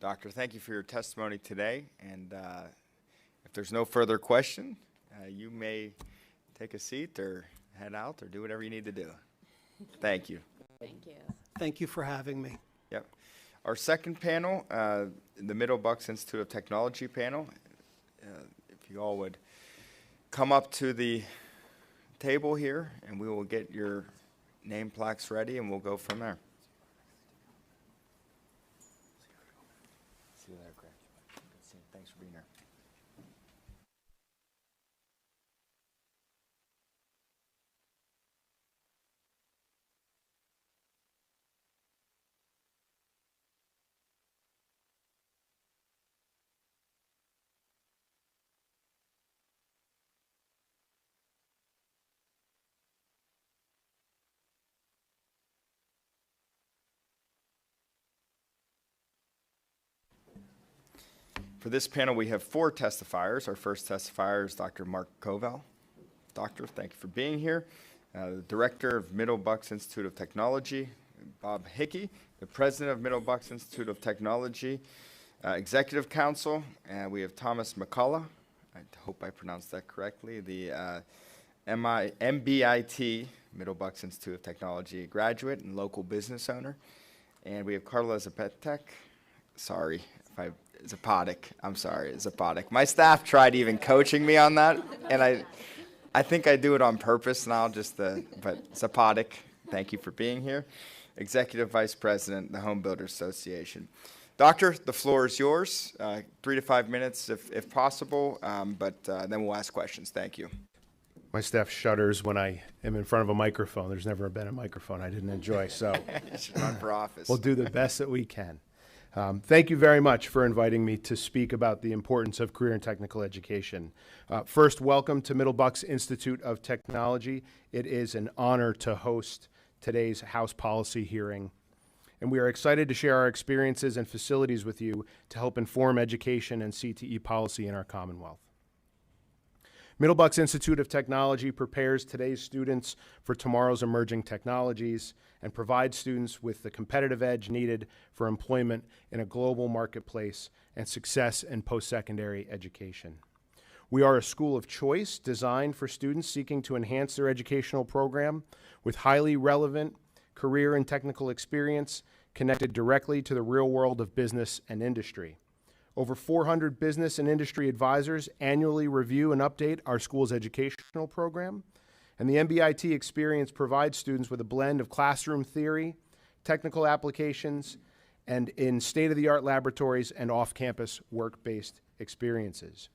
Doctor, thank you for your testimony today. And if there's no further question, you may take a seat or head out or do whatever you need to do. Thank you. Thank you. Thank you for having me. Yep. Our second panel, the Middle Bucks Institute of Technology panel. If you all would come up to the table here, and we will get your name plaques ready, and we'll go from there. See you there, Greg. Thanks for being here. For this panel, we have 4 testifiers. Our first testifier is Dr. Mark Covell. Doctor, thank you for being here. The Director of Middle Bucks Institute of Technology, Bob Hickey, the President of Middle Bucks Institute of Technology, Executive Council, and we have Thomas McCullough. I hope I pronounced that correctly. The MBIT, Middle Bucks Institute of Technology graduate and local business owner. And we have Carla Zapetek. Sorry if I Zapodic. I'm sorry, Zapodic. My staff tried even coaching me on that, and I think I do it on purpose now, but Zapodic, thank you for being here. Executive Vice President, the Home Builders Association. Doctor, the floor is yours. 3 to 5 minutes if possible, but then we'll ask questions. Thank you. My staff shudders when I am in front of a microphone. There's never been a microphone I didn't enjoy, so You should run for office. We'll do the best that we can. Thank you very much for inviting me to speak about the importance of career and technical education. First, welcome to Middle Bucks Institute of Technology. It is an honor to host today's House Policy hearing, and we are excited to share our experiences and facilities with you to help inform education and CTE policy in our Commonwealth. Middlebucks Institute of Technology prepares today's students for tomorrow's emerging technologies and provides students with the competitive edge needed for employment in a global marketplace and success in post-secondary education. We are a school of choice designed for students seeking to enhance their educational program with highly relevant career and technical experience connected directly to the real world of business and industry. Over 400 business and industry advisors annually review and update our school's educational program, and the MBIT experience provides students with a blend of classroom theory, technical applications, and in state-of-the-art laboratories and off-campus work-based experiences.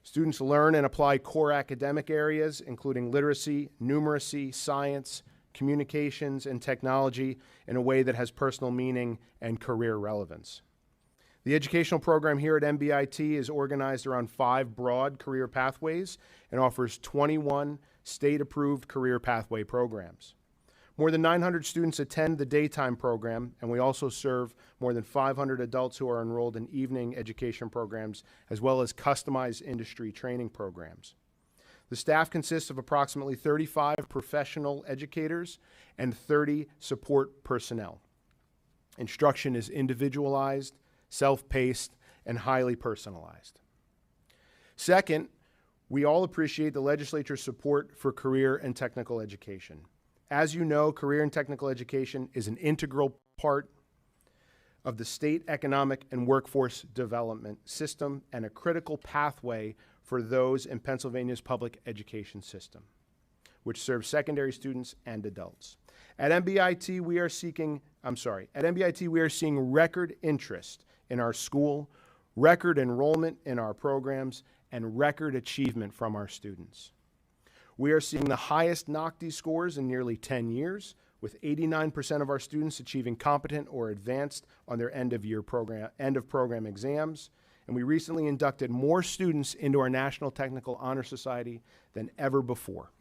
Students learn and apply core academic areas, including literacy, numeracy, science, communications, and technology in a way that has personal meaning and career relevance. The educational program here at MBIT is organized around 5 broad career pathways and offers 21 state-approved career pathway programs. More than 900 students attend the daytime program, and we also serve more than 500 adults who are enrolled in evening education programs, as well as customized industry training programs. The staff consists of approximately 35 professional educators and 30 support personnel. Instruction is individualized, self-paced, and highly personalized. Second, we all appreciate the legislature's support for career and technical education. As you know, career and technical education is an integral part of the state economic and workforce development system and a critical pathway for those in Pennsylvania's public education system, which serves secondary students and adults. At MBIT, we are seeing record interest in our school, record enrollment in our programs, and record achievement from our students. We are seeing the highest NOCTI scores in nearly 10 years, with 89% of our students achieving competent or advanced on their end of program exams. And we recently inducted more students into our National Technical Honor Society than ever before.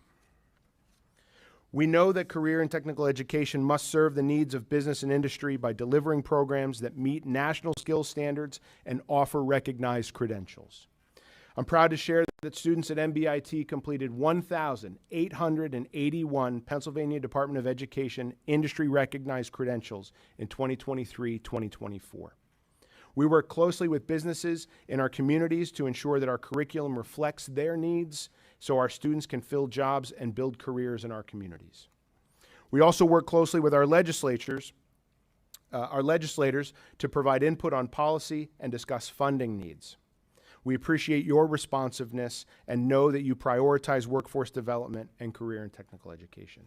We know that career and technical education must serve the needs of business and industry by delivering programs that meet national skills standards and offer recognized credentials. I'm proud to share that students at MBIT completed 1,881 Pennsylvania Department of Education industry-recognized credentials in 2023-2024. We work closely with businesses in our communities to ensure that our curriculum reflects their needs so our students can fill jobs and build careers in our communities. We also work closely with our legislators to provide input on policy and discuss funding needs. We appreciate your responsiveness and know that you prioritize workforce development and career and technical education.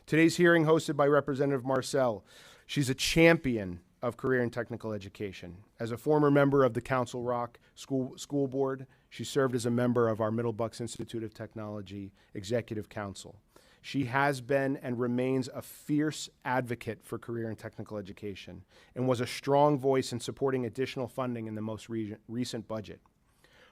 Today's hearing, hosted by Representative Marcel, she's a champion of career and technical education. As a former member of the Council Rock School Board, she served as a member of our Middlebucks Institute of Technology Executive Council. She has been and remains a fierce advocate for career and technical education and was a strong voice in supporting additional funding in the most recent budget.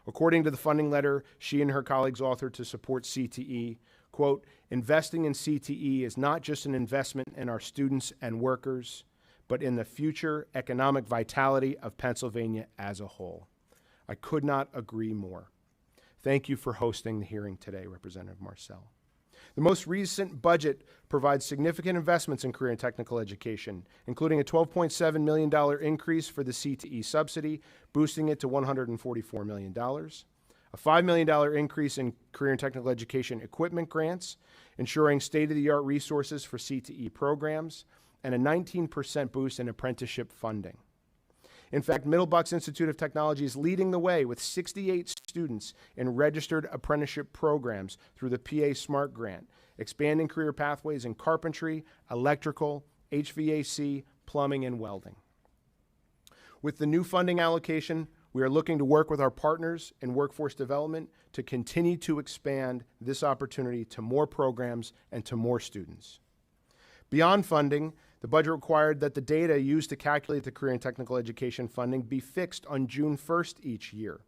According to the funding letter she and her colleagues authored to support CTE, quote, investing in CTE is not just an investment in our students and workers, but in the future economic vitality of Pennsylvania as a whole. I could not agree more. Thank you for hosting the hearing today, Representative Marcel. The most recent budget provides significant investments in career and technical education, including a $12.7 million increase for the CTE subsidy, boosting it to $144 million, a $5 million increase in career and technical education equipment grants, ensuring state-of-the-art resources for CTE programs, and a 19% boost in apprenticeship funding. In fact, Middlebucks Institute of Technology is leading the way with 68 students in registered apprenticeship programs through the PA SMART grant, expanding career pathways in carpentry, electrical, HVAC, plumbing, and welding. With the new funding allocation, we are looking to work with our partners in workforce development to continue to expand this opportunity to more programs and to more students. Beyond funding, the budget required that the data used to calculate the career and technical education funding be fixed on June 1st each year.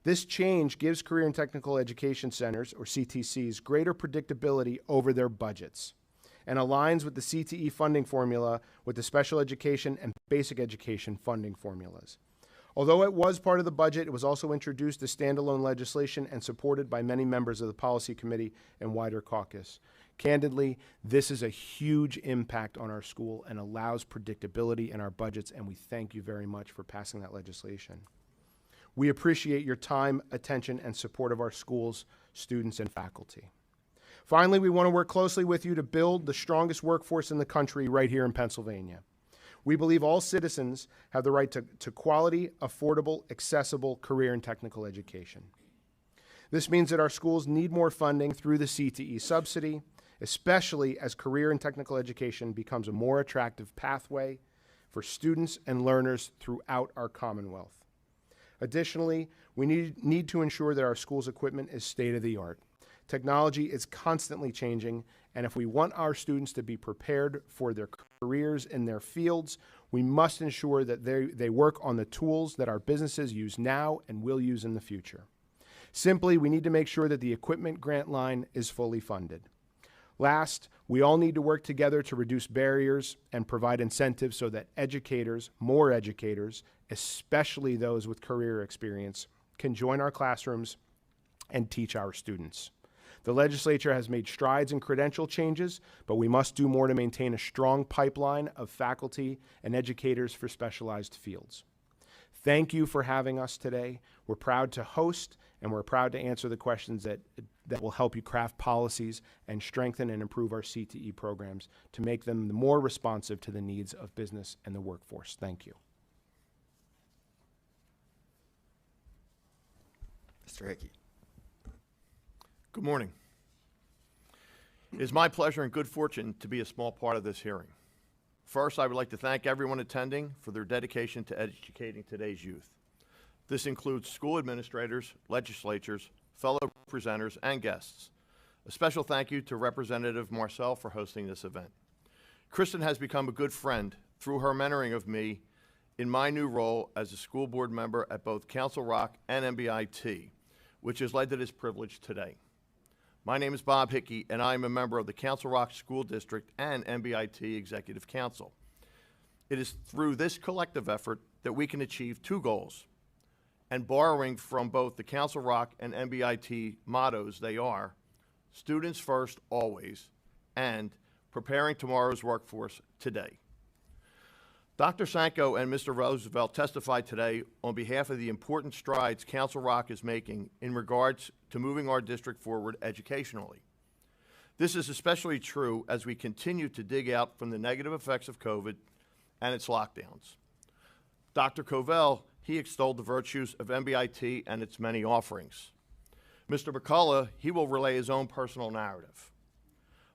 This change gives career and technical education centers, or CTCs, greater predictability over their budgets and aligns with the CTE funding formula with the special education and basic education funding formulas. Although it was part of the budget, it was also introduced as standalone legislation and supported by many members of the Policy Committee and wider caucus. Candidly, this is a huge impact on our school and allows predictability in our budgets, and we thank you very much for passing that legislation. We appreciate your time, attention, and support of our schools, students, and faculty. Finally, we want to work closely with you to build the strongest workforce in the country right here in Pennsylvania. We believe all citizens have the right to quality, affordable, accessible career and technical education. This means that our schools need more funding through the CTE subsidy, especially as career and technical education becomes a more attractive pathway for students and learners throughout our Commonwealth. Additionally, we need to ensure that our schools' equipment is state-of-the-art. Technology is constantly changing, and if we want our students to be prepared for their careers in their fields, we must ensure that they work on the tools that our businesses use now and will use in the future. Simply, we need to make sure that the equipment grant line is fully funded. Last, we all need to work together to reduce barriers and provide incentives so that educators, more educators, especially those with career experience, can join our classrooms and teach our students. The legislature has made strides in credential changes, but we must do more to maintain a strong pipeline of faculty and educators for specialized fields. Thank you for having us today. We're proud to host, and we're proud to answer the questions that will help you craft policies and strengthen and improve our CTE programs to make them more responsive to the needs of business and the workforce. Thank you. Mr. Hickey. Good morning. It is my pleasure and good fortune to be a small part of this hearing. First, I would like to thank everyone attending for their dedication to educating today's youth. This includes school administrators, legislators, fellow presenters, and guests. A special thank you to Representative Marcel for hosting this event. Kristen has become a good friend through her mentoring of me in my new role as a school board member at both Council Rock and MBIT, which has led to this privilege today. My name is Bob Hickey, and I am a member of the Council Rock School District and MBIT Executive Council. It is through this collective effort that we can achieve two goals. And borrowing from both the Council Rock and MBIT mottos, they are students first always and preparing tomorrow's workforce today. Dr. Sanko and Mr. Roosevelt testified today on behalf of the important strides Council Rock is making in regards to moving our district forward educationally. This is especially true as we continue to dig out from the negative effects of COVID and its lockdowns. Dr. Covell, he extolled the virtues of MBIT and its many offerings. Mr. McCullough, he will relay his own personal narrative.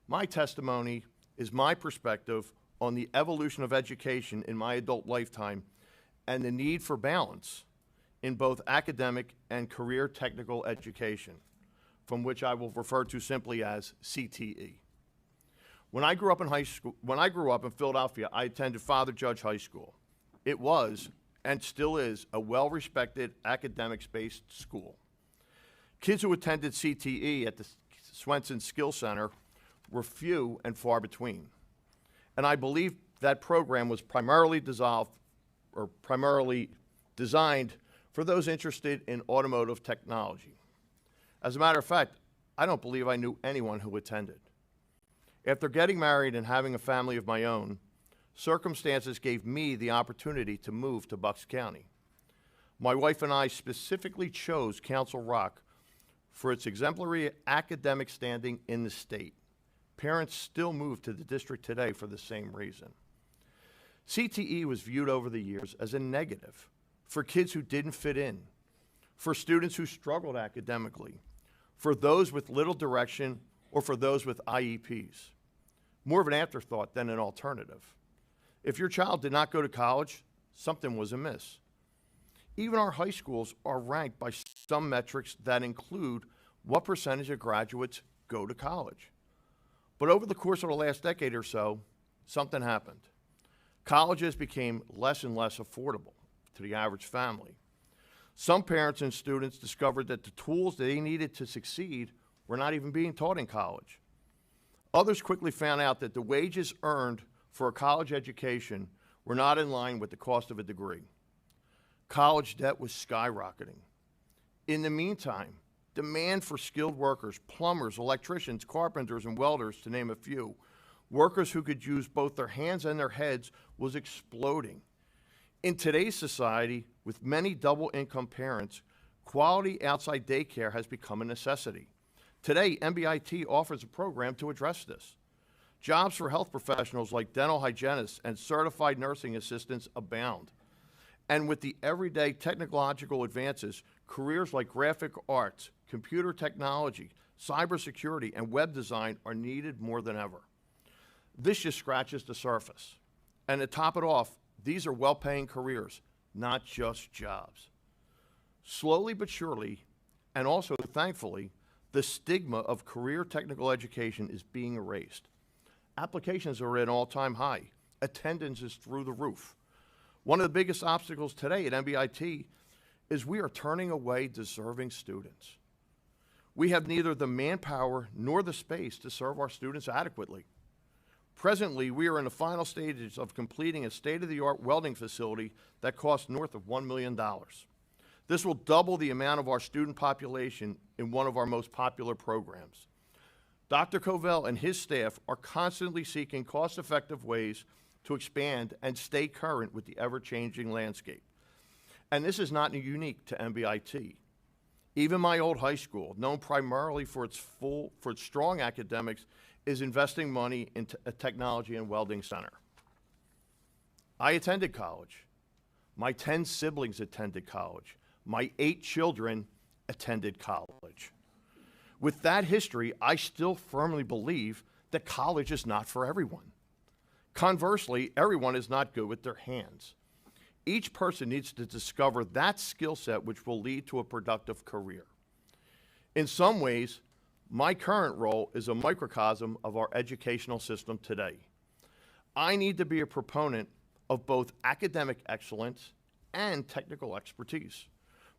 My testimony is my perspective on the evolution of education in my adult lifetime and the need for balance in both academic and career technical education, from which I will refer to simply as CTE. When I grew up in Philadelphia, I attended Father Judge High School. It was, and still is, a well-respected academics-based school. Kids who attended CTE at the Swenson Skill Center were few and far between. And I believe that program was primarily designed for those interested in automotive technology. As a matter of fact, I don't believe I knew anyone who attended. After getting married and having a family of my own, circumstances gave me the opportunity to move to Bucks County. My wife and I specifically chose Council Rock for its exemplary academic standing in the state. Parents still move to the district today for the same reason. CTE was viewed over the years as a negative for kids who didn't fit in, for students who struggled academically, for those with little direction, or for those with IEPs. More of an afterthought than an alternative. If your child did not go to college, something was amiss. Even our high schools are ranked by some metrics that include what percentage of graduates go to college. But over the course of the last decade or so, something happened. Colleges became less and less affordable to the average family. Some parents and students discovered that the tools they needed to succeed were not even being taught in college. Others quickly found out that the wages earned for a college education were not in line with the cost of a degree. college debt was skyrocketing. In the meantime, demand for skilled workers, plumbers, electricians, carpenters, and welders, to name a few, workers who could use both their hands and their heads, was exploding. In today's society, with many double-income parents, quality outside daycare has become a necessity. Today, MBIT offers a program to address this. Jobs for health professionals like dental hygienists and certified nursing assistants abound. And with the everyday technological advances, careers like graphic arts, computer technology, cybersecurity, and web design are needed more than ever. This just scratches the surface. And to top it off, these are well-paying careers, not just jobs. Slowly but surely, and also thankfully, the stigma of career technical education is being erased. Applications are at an all-time high. Attendance is through the roof. One of the biggest obstacles today at MBIT is we are turning away deserving students. We have neither the manpower nor the space to serve our students adequately. Presently, we are in the final stages of completing a state-of-the-art welding facility that costs north of $1 million. This will double the amount of our student population in one of our most popular programs. Dr. Covell and his staff are constantly seeking cost-effective ways to expand and stay current with the ever-changing landscape. And this is not unique to MBIT. Even my old high school, known primarily for its strong academics, is investing money into a technology and welding center. I attended college. My 10 siblings attended college. My 8 children attended college. With that history, I still firmly believe that college is not for everyone. Conversely, everyone is not good with their hands. Each person needs to discover that skill set which will lead to a productive career. In some ways, my current role is a microcosm of our educational system today. I need to be a proponent of both academic excellence and technical expertise,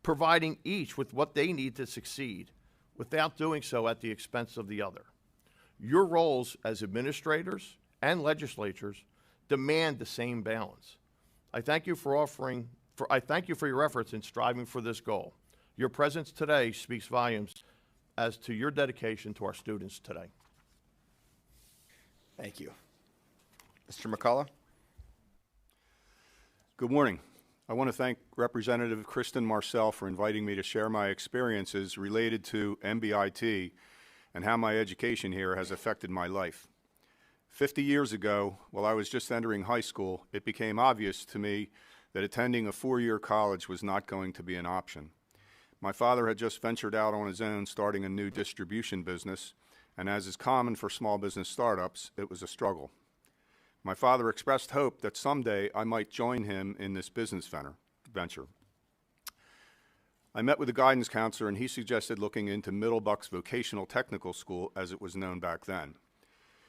providing each with what they need to succeed without doing so at the expense of the other. Your roles as administrators and legislatures demand the same balance. I thank you for your efforts in striving for this goal. Your presence today speaks volumes as to your dedication to our students today. Thank you. Mr. McCullough. Good morning. I want to thank Representative Kristen Marcel for inviting me to share my experiences related to MBIT and how my education here has affected my life. 50 years ago, while I was just entering high school, it became obvious to me that attending a 4-year college was not going to be an option. My father had just ventured out on his own, starting a new distribution business, and as is common for small business startups, it was a struggle. My father expressed hope that someday I might join him in this business venture. I met with a guidance counselor, and he suggested looking into Middle Bucks Vocational Technical School, as it was known back then.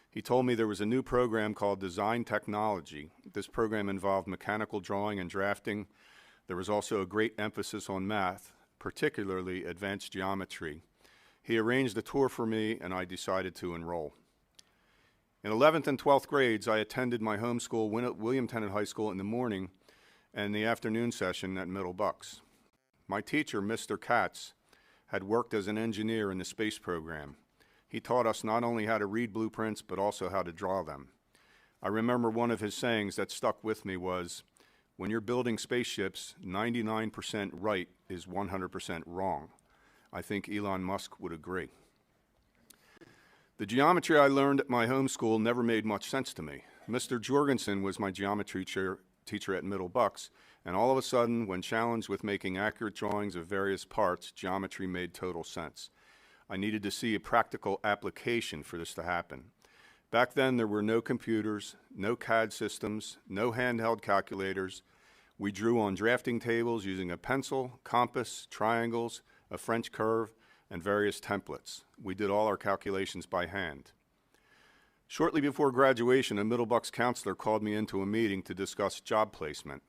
He told me there was a new program called Design Technology. This program involved mechanical drawing and drafting. There was also a great emphasis on math, particularly advanced geometry. He arranged a tour for me, and I decided to enroll. In 11th and 12th grades, I attended my home school, William Tennant High School, in the morning and the afternoon session at Middle Bucks. My teacher, Mr. Katz, had worked as an engineer in the space program. He taught us not only how to read blueprints, but also how to draw them. I remember one of his sayings that stuck with me was, when you're building spaceships, 99% right is 100% wrong. I think Elon Musk would agree. The geometry I learned at my home school never made much sense to me. Mr. Jorgensen was my geometry teacher at Middle Bucks, and all of a sudden, when challenged with making accurate drawings of various parts, geometry made total sense. I needed to see a practical application for this to happen. Back then, there were no computers, no CAD systems, no handheld calculators. We drew on drafting tables using a pencil, compass, triangles, a French curve, and various templates. We did all our calculations by hand. Shortly before graduation, a Middle Bucks counselor called me into a meeting to discuss job placement.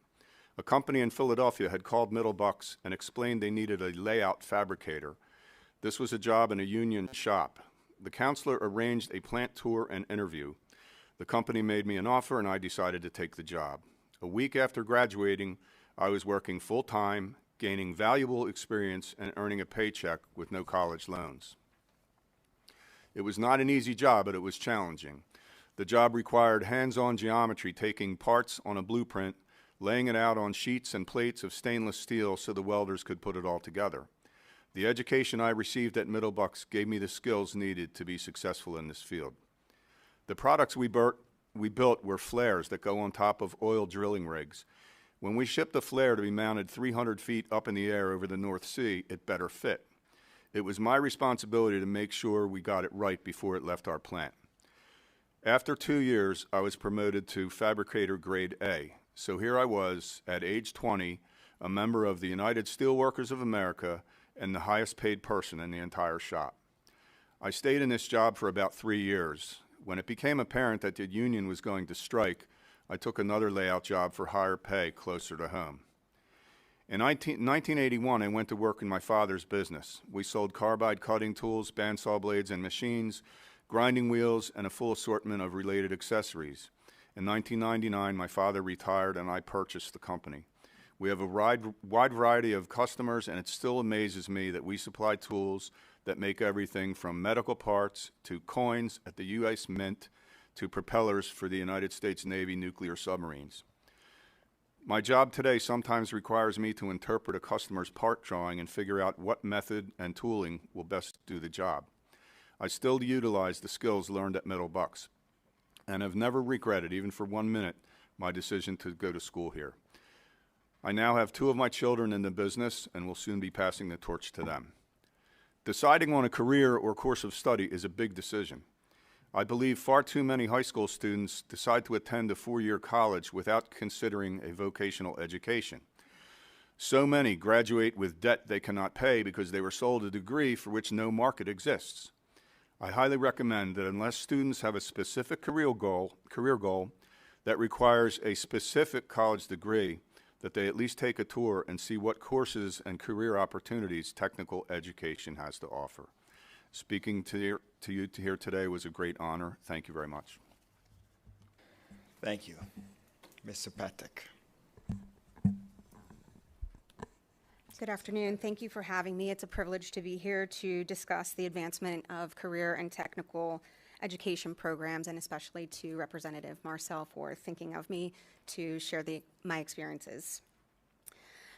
A company in Philadelphia had called Middle Bucks and explained they needed a layout fabricator. This was a job in a union shop. The counselor arranged a plant tour and interview. The company made me an offer, and I decided to take the job. A week after graduating, I was working full-time, gaining valuable experience, and earning a paycheck with no college loans. It was not an easy job, but it was challenging. The job required hands-on geometry, taking parts on a blueprint, laying it out on sheets and plates of stainless steel so the welders could put it all together. The education I received at Middlebucks gave me the skills needed to be successful in this field. The products we built were flares that go on top of oil drilling rigs. When we shipped a flare to be mounted 300 feet up in the air over the North Sea, it better fit. It was my responsibility to make sure we got it right before it left our plant. After 2 years, I was promoted to fabricator grade A. So here I was, at age 20, a member of the United Steelworkers of America and the highest paid person in the entire shop. I stayed in this job for about 3 years. When it became apparent that the union was going to strike, I took another layout job for higher pay closer to home. In 1981, I went to work in my father's business. We sold carbide cutting tools, bandsaw blades and machines, grinding wheels, and a full assortment of related accessories. In 1999, my father retired and I purchased the company. We have a wide variety of customers, and it still amazes me that we supply tools that make everything from medical parts to coins at the U.S. Mint to propellers for the United States Navy nuclear submarines. My job today sometimes requires me to interpret a customer's part drawing and figure out what method and tooling will best do the job. I still utilize the skills learned at Middlebucks and have never regretted, even for 1 minute, my decision to go to school here. I now have 2 of my children in the business and will soon be passing the torch to them. Deciding on a career or course of study is a big decision. I believe far too many high school students decide to attend a 4-year college without considering a vocational education. So many graduate with debt they cannot pay because they were sold a degree for which no market exists. I highly recommend that unless students have a specific career goal that requires a specific college degree, that they at least take a tour and see what courses and career opportunities technical education has to offer. Speaking to you here today was a great honor. Thank you very much. Thank you. Mr. Patek. Good afternoon. Thank you for having me. It's a privilege to be here to discuss the advancement of career and technical education programs, and especially to Representative Marcel for thinking of me to share my experiences.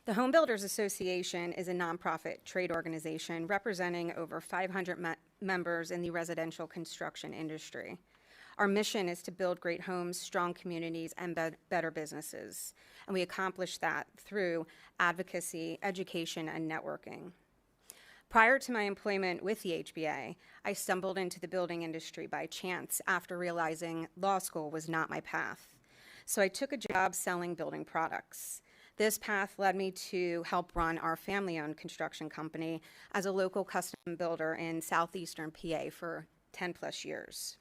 The Home Builders Association is a nonprofit trade organization representing over 500 members in the residential construction industry. Our mission is to build great homes, strong communities, and better businesses. And we accomplish that through advocacy, education, and networking. Prior to my employment with the HBA, I stumbled into the building industry by chance after realizing law school was not my path. So I took a job selling building products. This path led me to help run our family-owned construction company as a local custom builder in southeastern PA for 10 plus years.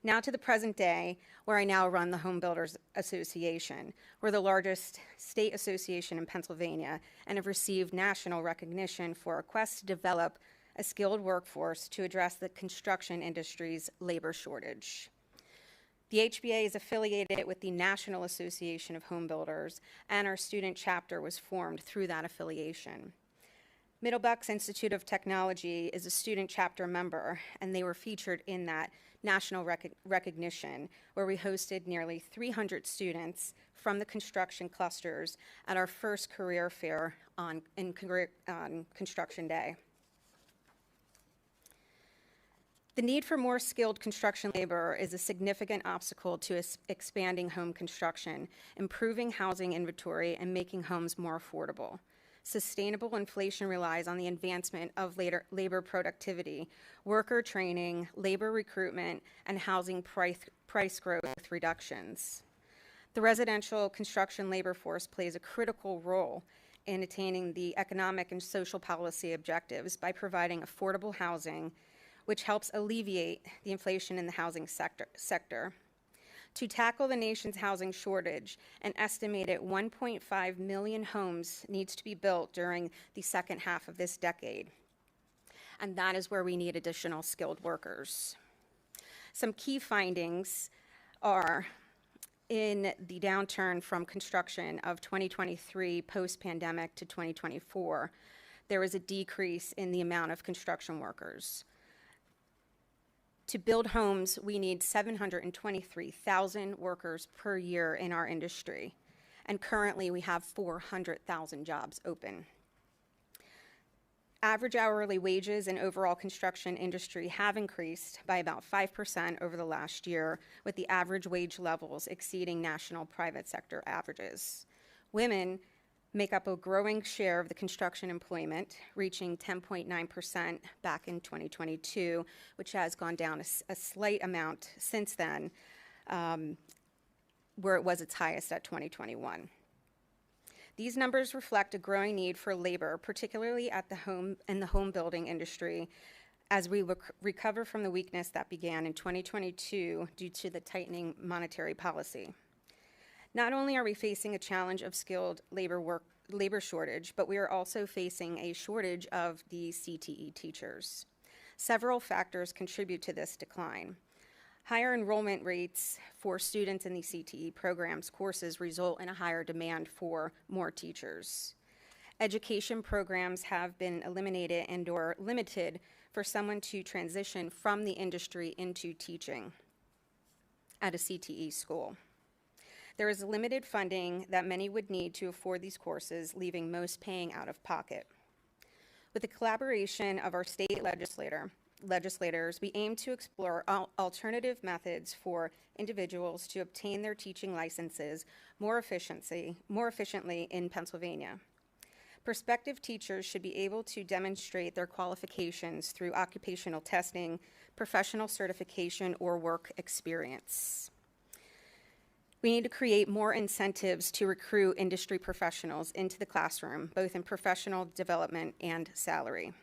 Now to the present day, where I now run the Home Builders Association. We're the largest state association in Pennsylvania and have received national recognition for a quest to develop a skilled workforce to address the construction industry's labor shortage. The HBA is affiliated with the National Association of Home Builders, and our student chapter was formed through that affiliation. Middlebucks Institute of Technology is a student chapter member, and they were featured in that national recognition, where we hosted nearly 300 students from the construction clusters at our first career fair on Construction Day. The need for more skilled construction labor is a significant obstacle to expanding home construction, improving housing inventory, and making homes more affordable. Sustainable inflation relies on the advancement of labor productivity, worker training, labor recruitment, and housing price growth reductions. The residential construction labor force plays a critical role in attaining the economic and social policy objectives by providing affordable housing, which helps alleviate the inflation in the housing sector. To tackle the nation's housing shortage, an estimated 1.5 million homes needs to be built during the second half of this decade. And that is where we need additional skilled workers. Some key findings are in the downturn from construction of 2023 post-pandemic to 2024, there was a decrease in the amount of construction workers. To build homes, we need 723,000 workers per year in our industry, and currently we have 400,000 jobs open. Average hourly wages in overall construction industry have increased by about 5% over the last year, with the average wage levels exceeding national private sector averages. Women make up a growing share of the construction employment, reaching 10.9% back in 2022, which has gone down a slight amount since then, where it was its highest at 2021. These numbers reflect a growing need for labor, particularly in the home building industry, as we recover from the weakness that began in 2022 due to the tightening monetary policy. Not only are we facing a challenge of skilled labor shortage, but we are also facing a shortage of the CTE teachers. Several factors contribute to this decline. Higher enrollment rates for students in the CTE programs courses result in a higher demand for more teachers. Education programs have been eliminated and/or limited for someone to transition from the industry into teaching at a CTE school. There is limited funding that many would need to afford these courses, leaving most paying out of pocket. With the collaboration of our state legislators, we aim to explore alternative methods for individuals to obtain their teaching licenses more efficiently in Pennsylvania. Prospective teachers should be able to demonstrate their qualifications through occupational testing, professional certification, or work experience. We need to create more incentives to recruit industry professionals into the classroom, both in professional development and salary.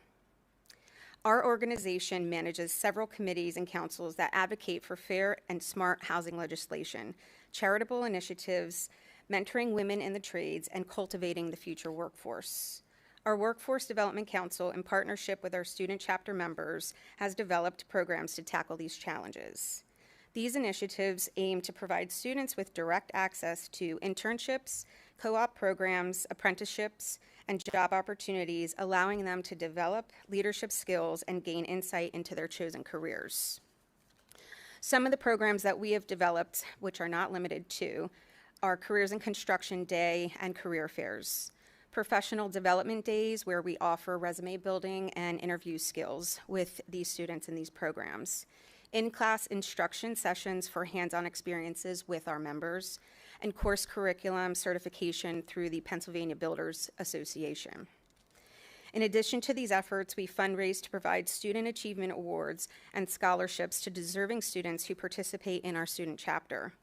Our organization manages several committees and councils that advocate for fair and smart housing legislation, charitable initiatives, mentoring women in the trades, and cultivating the future workforce. Our Workforce Development Council, in partnership with our student chapter members, has developed programs to tackle these challenges. These initiatives aim to provide students with direct access to internships, co-op programs, apprenticeships, and job opportunities, allowing them to develop leadership skills and gain insight into their chosen careers. Some of the programs that we have developed, which are not limited to, are Careers in Construction Day and career fairs, professional development days where we offer resume building and interview skills with these students in these programs, in-class instruction sessions for hands-on experiences with our members, and course curriculum certification through the Pennsylvania Builders Association. In addition to these efforts, we fundraise to provide student achievement awards and scholarships to deserving students who participate in our student chapter.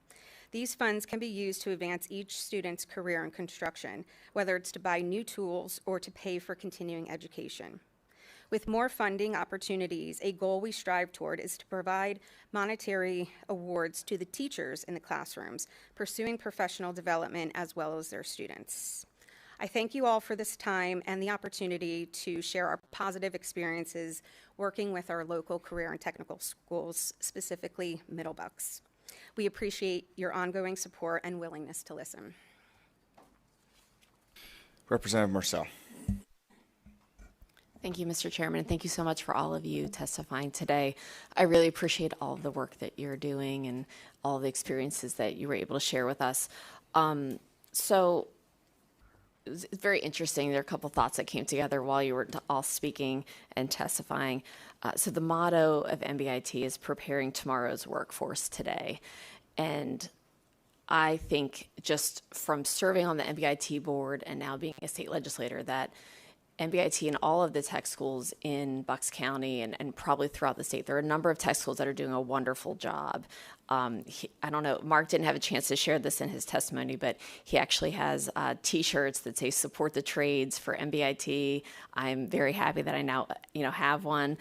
These funds can be used to advance each student's career in construction, whether it's to buy new tools or to pay for continuing education. With more funding opportunities, a goal we strive toward is to provide monetary awards to the teachers in the classrooms, pursuing professional development as well as their students. I thank you all for this time and the opportunity to share our positive experiences working with our local career and technical schools, specifically Middle Bucks. We appreciate your ongoing support and willingness to listen. Representative Marcel. Thank you, Mr. Chairman, and thank you so much for all of you testifying today. I really appreciate all of the work that you're doing and all the experiences that you were able to share with us. So it's very interesting. There are a couple thoughts that came together while you were all speaking and testifying. So the motto of MBIT is preparing tomorrow's workforce today. And I think just from serving on the MBIT board and now being a state legislator that MBIT and all of the tech schools in Bucks County and probably throughout the state, there are a number of tech schools that are doing a wonderful job. I don't know, Mark didn't have a chance to share this in his testimony, but he actually has T-shirts that say "Support the Trades" for MBIT. I'm very happy that I now, have one.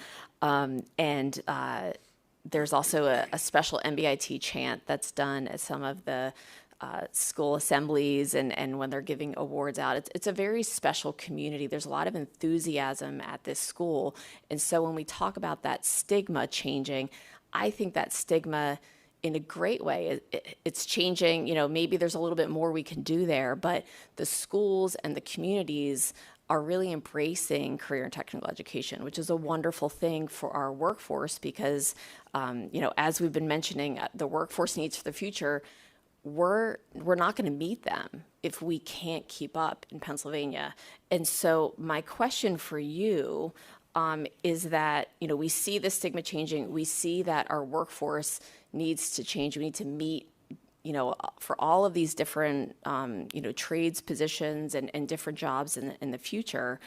There's also a special MBIT chant that's done at some of the school assemblies and when they're giving awards out. It's a very special community. There's a lot of enthusiasm at this school. And so when we talk about that stigma changing, I think that stigma in a great way. It's changing, maybe there's a little bit more we can do there, but the schools and the communities are really embracing career and technical education, which is a wonderful thing for our workforce because, as we've been mentioning, the workforce needs for the future, we're not going to meet them if we can't keep up in Pennsylvania. And so my question for you is that, we see the stigma changing. We see that our workforce needs to change. We need to meet, for all of these different, trades positions and different jobs in the future.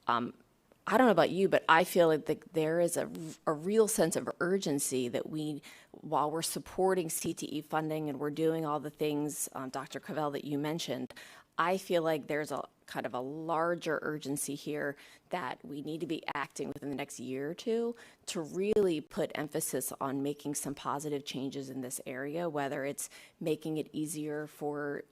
I don't know about you, but I feel like there is a real sense of urgency that while we're supporting CTE funding and we're doing all the things, Dr. Cavell, that you mentioned, I feel like there's a kind of a larger urgency here that we need to be acting within the next year or two to really put emphasis on making some positive changes in this area, whether it's making it easier for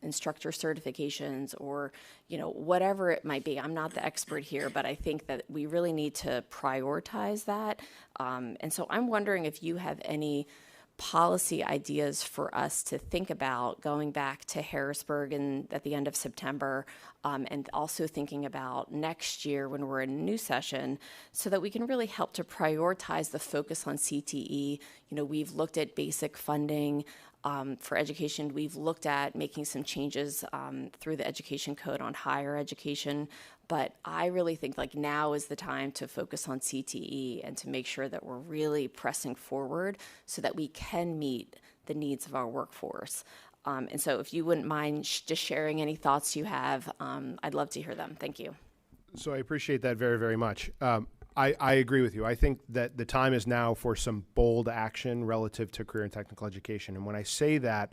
instructor certifications or, whatever it might be. I'm not the expert here, but I think that we really need to prioritize that. And so I'm wondering if you have any policy ideas for us to think about going back to Harrisburg at the end of September, and also thinking about next year when we're in a new session, so that we can really help to prioritize the focus on CTE. We've looked at basic funding for education. We've looked at making some changes through the education code on higher education. But I really think now is the time to focus on CTE and to make sure that we're really pressing forward so that we can meet the needs of our workforce. And so if you wouldn't mind just sharing any thoughts you have, I'd love to hear them. Thank you. So I appreciate that very, very much. I agree with you. I think that the time is now for some bold action relative to career and technical education. And when I say that,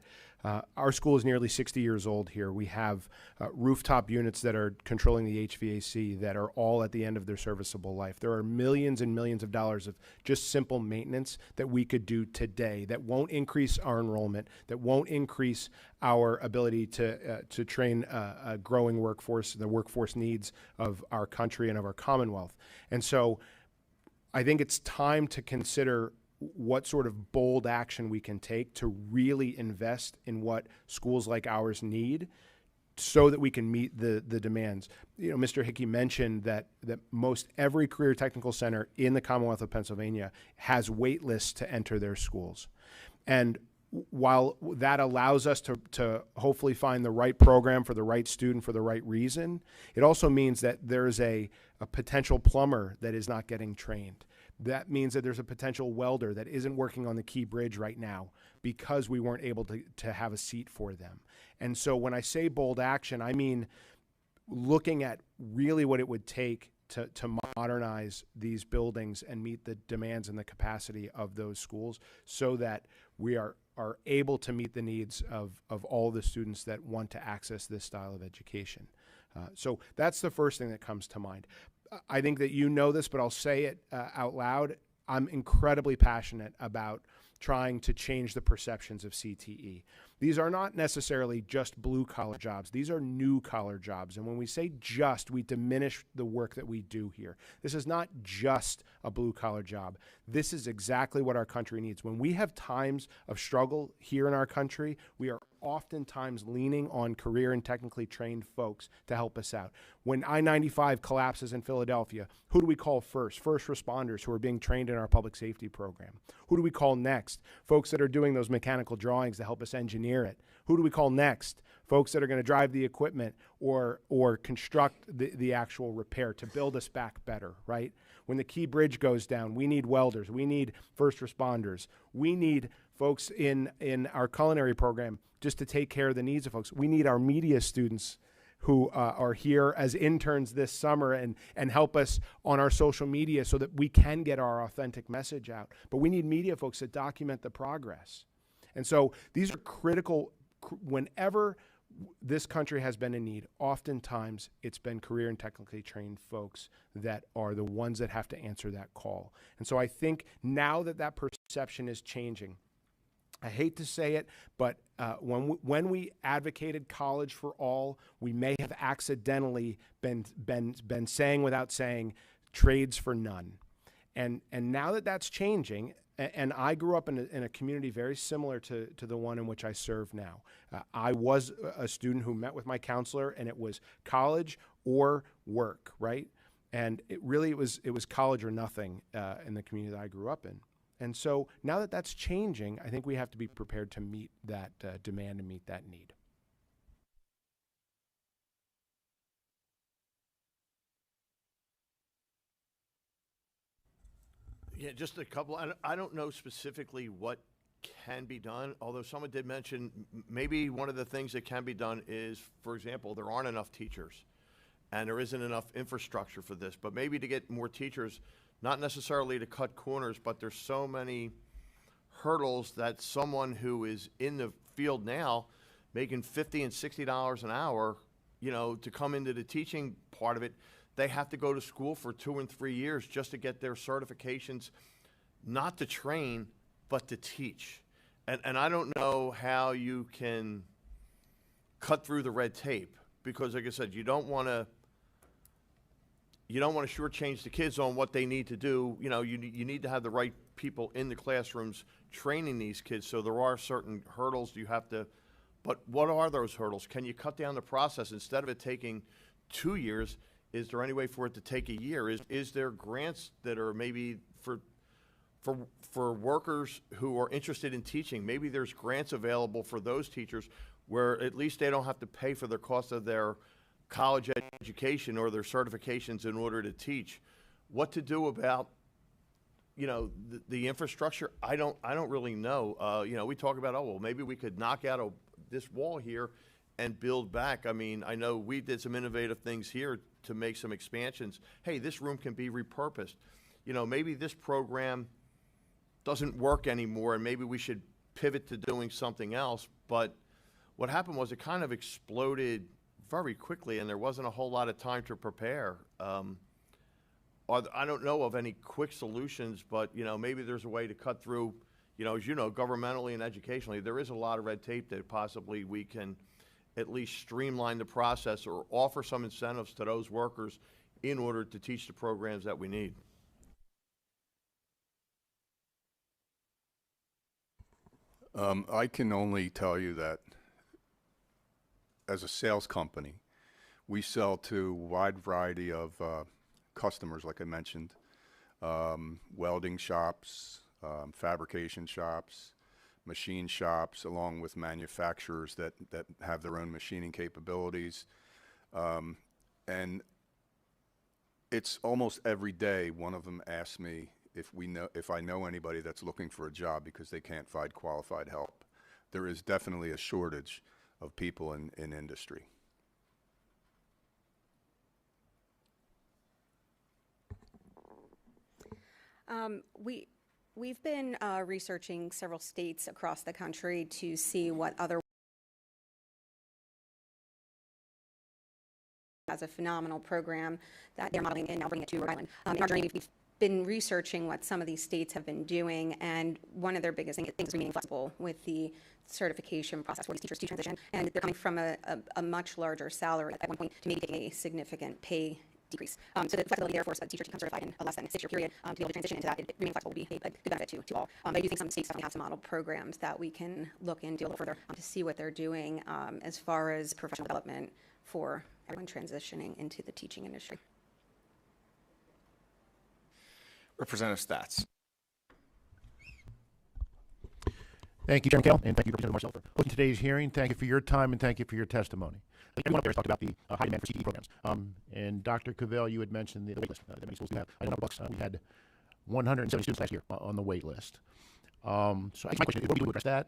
our school is nearly 60 years old here. We have rooftop units that are controlling the HVAC that are all at the end of their serviceable life. There are millions and millions of dollars of just simple maintenance that we could do today that won't increase our enrollment, that won't increase our ability to train a growing workforce, the workforce needs of our country and of our Commonwealth. And so I think it's time to consider what sort of bold action we can take to really invest in what schools like ours need so that we can meet the demands. Mr. Hickey mentioned that most every career technical center in the Commonwealth of Pennsylvania has wait lists to enter their schools. And while that allows us to hopefully find the right program for the right student for the right reason, it also means that there's a potential plumber that is not getting trained. That means that there's a potential welder that isn't working on the Key Bridge right now because we weren't able to have a seat for them. And so when I say bold action, I mean looking at really what it would take to modernize these buildings and meet the demands and the capacity of those schools so that we are able to meet the needs of all the students that want to access this style of education. So that's the first thing that comes to mind. I think that you know this, but I'll say it out loud. I'm incredibly passionate about trying to change the perceptions of CTE. These are not necessarily just blue-collar jobs. These are new-collar jobs. And when we say just, we diminish the work that we do here. This is not just a blue-collar job. This is exactly what our country needs. When we have times of struggle here in our country, we are oftentimes leaning on career and technically trained folks to help us out. When I-95 collapses in Philadelphia, who do we call first? First responders who are being trained in our public safety program. Who do we call next? Folks that are doing those mechanical drawings to help us engineer it. Who do we call next? Folks that are going to drive the equipment or construct the actual repair to build us back better, right? When the Key Bridge goes down, we need welders. We need first responders. We need folks in our culinary program just to take care of the needs of folks. We need our media students who are here as interns this summer and help us on our social media so that we can get our authentic message out. But we need media folks that document the progress. And so these are critical. Whenever this country has been in need, oftentimes it's been career and technically trained folks that are the ones that have to answer that call. And so I think now that perception is changing, I hate to say it, but when we advocated college for all, we may have accidentally been saying without saying trades for none. And now that that's changing, and I grew up in a community very similar to the one in which I serve now. I was a student who met with my counselor, and it was college or work, right? And it was college or nothing in the community that I grew up in. And so now that that's changing, I think we have to be prepared to meet that demand and meet that need. Yeah, just a couple. I don't know specifically what can be done, although someone did mention maybe one of the things that can be done is, for example, there aren't enough teachers and there isn't enough infrastructure for this, but maybe to get more teachers, not necessarily to cut corners, but there's so many hurdles that someone who is in the field now making $50 and $60 an hour, you know, to come into the teaching part of it, they have to go to school for 2 and 3 years just to get their certifications, not to train, but to teach. And I don't know how you can cut through the red tape, because like I said, you don't want to shortchange the kids on what they need to do. You know, you need to have the right people in the classrooms training these kids. So there are certain hurdles you have to, but what are those hurdles? Can you cut down the process instead of it taking 2 years? Is there any way for it to take a year? Is there grants that are maybe for workers who are interested in teaching? Maybe there's grants available for those teachers where at least they don't have to pay for the cost of their college education or their certifications in order to teach. What to do about, you know, the infrastructure? I don't really know. You know, we talk about, oh, well, maybe we could knock out this wall here and build back. I mean, I know we did some innovative things here to make some expansions. Hey, this room can be repurposed. You know, maybe this program doesn't work anymore and maybe we should pivot to doing something else. But what happened was it kind of exploded very quickly and there wasn't a whole lot of time to prepare. I don't know of any quick solutions, but, you know, maybe there's a way to cut through, you know, as you know, governmentally and educationally, there is a lot of red tape that possibly we can at least streamline the process or offer some incentives to those workers in order to teach the programs that we need. I can only tell you that as a sales company, we sell to a wide variety of customers, like I mentioned, welding shops, fabrication shops, machine shops, along with manufacturers that have their own machining capabilities. And it's almost every day one of them asks me if I know anybody that's looking for a job because they can't find qualified help. There is definitely a shortage of people in industry. We've been researching several states across the country to see what other has a phenomenal program that they're modeling and now bringing it to Rhode Island. In our journey, we've been researching what some of these states have been doing, and one of their biggest things is remaining flexible with the certification process for these teachers to transition, and they're coming from a much larger salary at one point to maybe taking a significant pay decrease. So the flexibility there for a teacher to become certified in a less than 6-year period to be able to transition into that, remaining flexible will be a good benefit to all. But I do think some states definitely have some model programs that we can look into a little further to see what they're doing as far as professional development for everyone transitioning into the teaching industry. Representative Stats. Thank you, Chairman Kell, and thank you, Representative Marcel, for hosting today's hearing. Thank you for your time, and thank you for your testimony. Everyone up there has talked about the high demand for CTE programs. And Dr. Cavell, you had mentioned the wait list that many schools do have. I know we had 170 students last year on the wait list. So I guess my question is, what do we do to address that?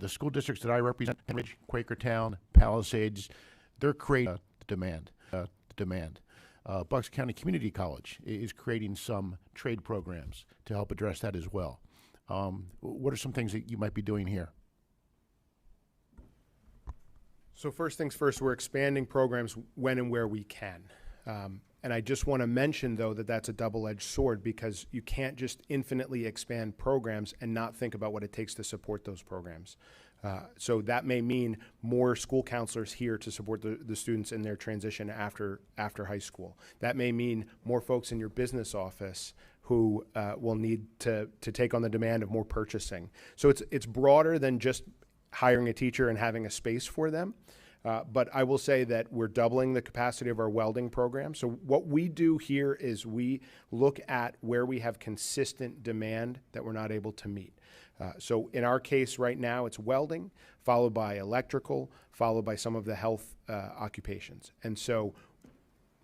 The school districts that I represent, Henridge, Quakertown, Palisades, they're creating demand. Bucks County Community College is creating some trade programs to help address that as well. What are some things that you might be doing here? So first things first, we're expanding programs when and where we can. And I just want to mention, though, that that's a double-edged sword because you can't just infinitely expand programs and not think about what it takes to support those programs. So that may mean more school counselors here to support the students in their transition after high school. That may mean more folks in your business office who will need to take on the demand of more purchasing. So it's broader than just hiring a teacher and having a space for them. But I will say that we're doubling the capacity of our welding program. So what we do here is we look at where we have consistent demand that we're not able to meet. So in our case right now, it's welding, followed by electrical, followed by some of the health occupations. And so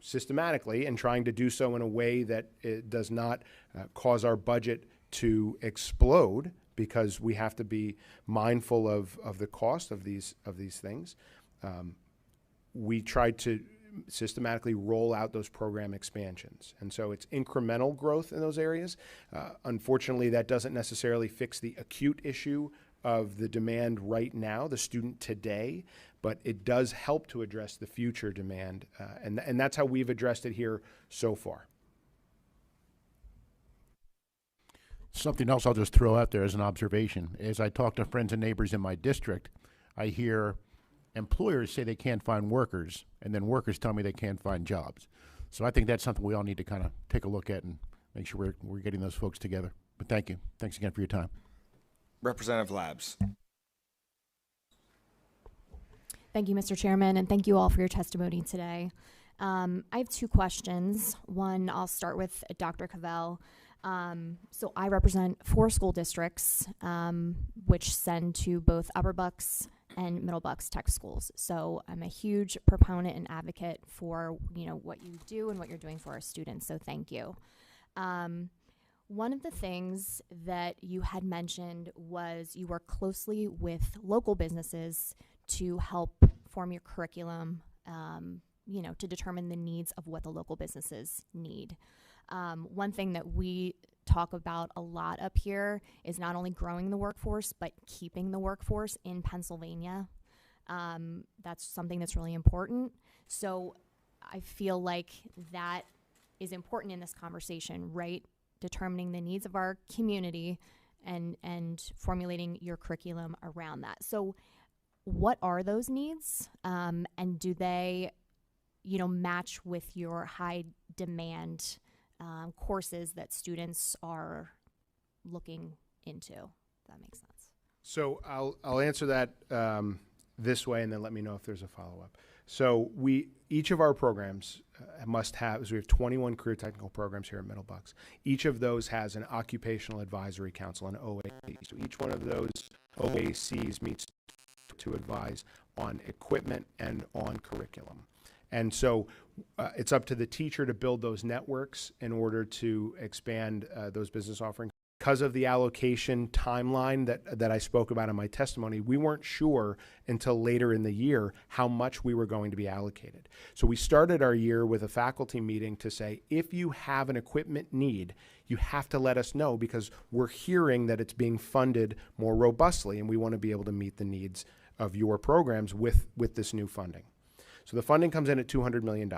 systematically, and trying to do so in a way that it does not cause our budget to explode, because we have to be mindful of the cost of these things, we try to systematically roll out those program expansions. And so it's incremental growth in those areas. Unfortunately, that doesn't necessarily fix the acute issue of the demand right now, the student today, but it does help to address the future demand. And that's how we've addressed it here so far. Something else I'll just throw out there as an observation. As I talk to friends and neighbors in my district, I hear employers say they can't find workers, and then workers tell me they can't find jobs. So I think that's something we all need to kind of take a look at and make sure we're getting those folks together. But thank you. Thanks again for your time. Representative Labs. Thank you, Mr. Chairman, and thank you all for your testimony today. I have two questions. One, I'll start with Dr. Cavell. So I represent 4 school districts, which send to both Upper Bucks and Middle Bucks Tech schools. So I'm a huge proponent and advocate for, what you do and what you're doing for our students. So thank you. One of the things that you had mentioned was you work closely with local businesses to help form your curriculum, to determine the needs of what the local businesses need. One thing that we talk about a lot up here is not only growing the workforce, but keeping the workforce in Pennsylvania. That's something that's really important. So I feel like that is important in this conversation, right? Determining the needs of our community and formulating your curriculum around that. So what are those needs? And do they, match with your high demand courses that students are looking into? If that makes sense. So I'll answer that this way, and then let me know if there's a follow-up. So each of our programs must have, so we have 21 career technical programs here at Middle Bucks. Each of those has an occupational advisory council, an OAC. So each one of those OACs meets to advise on equipment and on curriculum. And so it's up to the teacher to build those networks in order to expand those business offerings. Because of the allocation timeline that I spoke about in my testimony, we weren't sure until later in the year how much we were going to be allocated. So we started our year with a faculty meeting to say, if you have an equipment need, you have to let us know, because we're hearing that it's being funded more robustly, and we want to be able to meet the needs of your programs with this new funding. So the funding comes in at $200 million.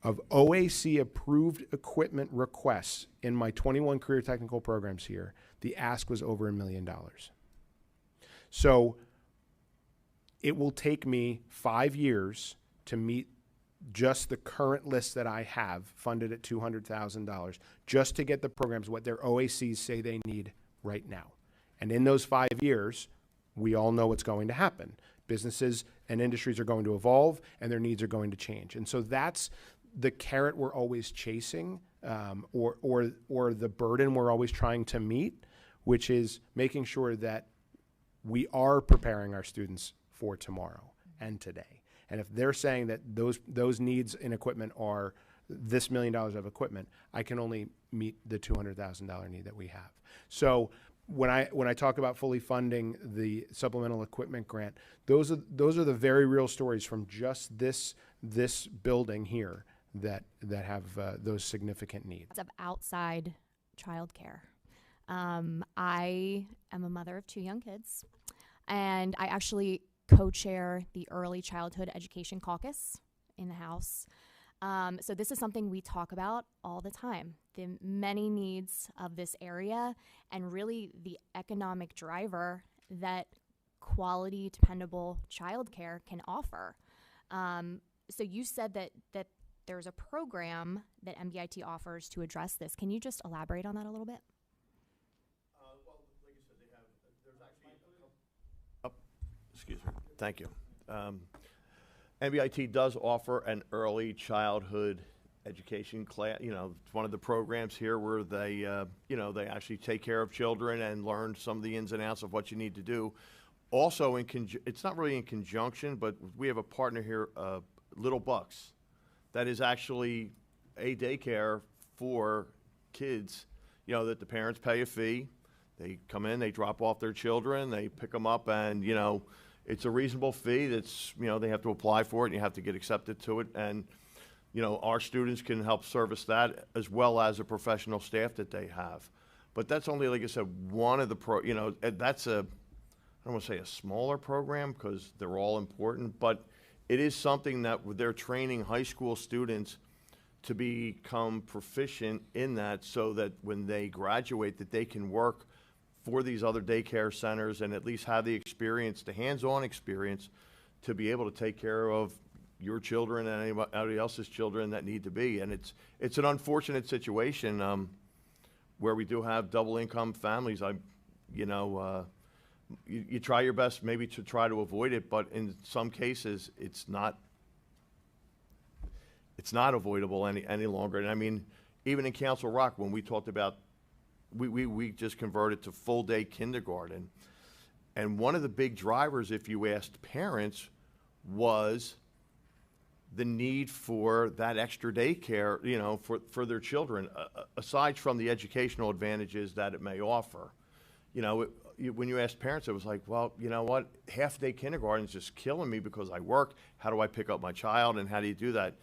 Of OAC-approved equipment requests in my 21 career technical programs here, the ask was over $1 million. So it will take me 5 years to meet just the current list that I have funded at $200,000 just to get the programs what their OACs say they need right now. And in those 5 years, we all know what's going to happen. Businesses and industries are going to evolve, and their needs are going to change. And so that's the carrot we're always chasing, or the burden we're always trying to meet, which is making sure that we are preparing our students for tomorrow and today. And if they're saying that those needs in equipment are this $1 million of equipment, I can only meet the $200,000 need that we have. So when I talk about fully funding the supplemental equipment grant, those are the very real stories from just this building here that have those significant needs. Of outside childcare. I am a mother of 2 young kids, and I actually co-chair the Early Childhood Education Caucus in the House. So this is something we talk about all the time, the many needs of this area, and really the economic driver that quality, dependable childcare can offer. So you said that there's a program that MBIT offers to address this. Can you just elaborate on that a little bit? Excuse me. Thank you. MBIT does offer an early childhood education class. You know, it's one of the programs here where they, they actually take care of children and learn some of the ins and outs of what you need to do. Also, it's not really in conjunction, but we have a partner here, Little Bucks, that is actually a daycare for kids, that the parents pay a fee. They come in, they drop off their children, they pick them up, and, it's a reasonable fee that's, they have to apply for it and you have to get accepted to it. And, our students can help service that as well as a professional staff that they have. But that's only, like I said, one of the that's I don't want to say a smaller program because they're all important, but it is something that they're training high school students to become proficient in that so that when they graduate that they can work for these other daycare centers and at least have the experience, the hands-on experience, to be able to take care of your children and anybody else's children that need to be. And it's an unfortunate situation where we do have double income families. You try your best maybe to try to avoid it, but in some cases it's not avoidable any longer. And I mean, even in Council Rock, when we talked about we just converted to full day kindergarten, and one of the big drivers, if you asked parents, was the need for that extra daycare, for their children, aside from the educational advantages that it may offer. When you ask parents, it was like, well, you know what, half-day kindergarten is just killing me because I work. How do I pick up my child, and how do you do that?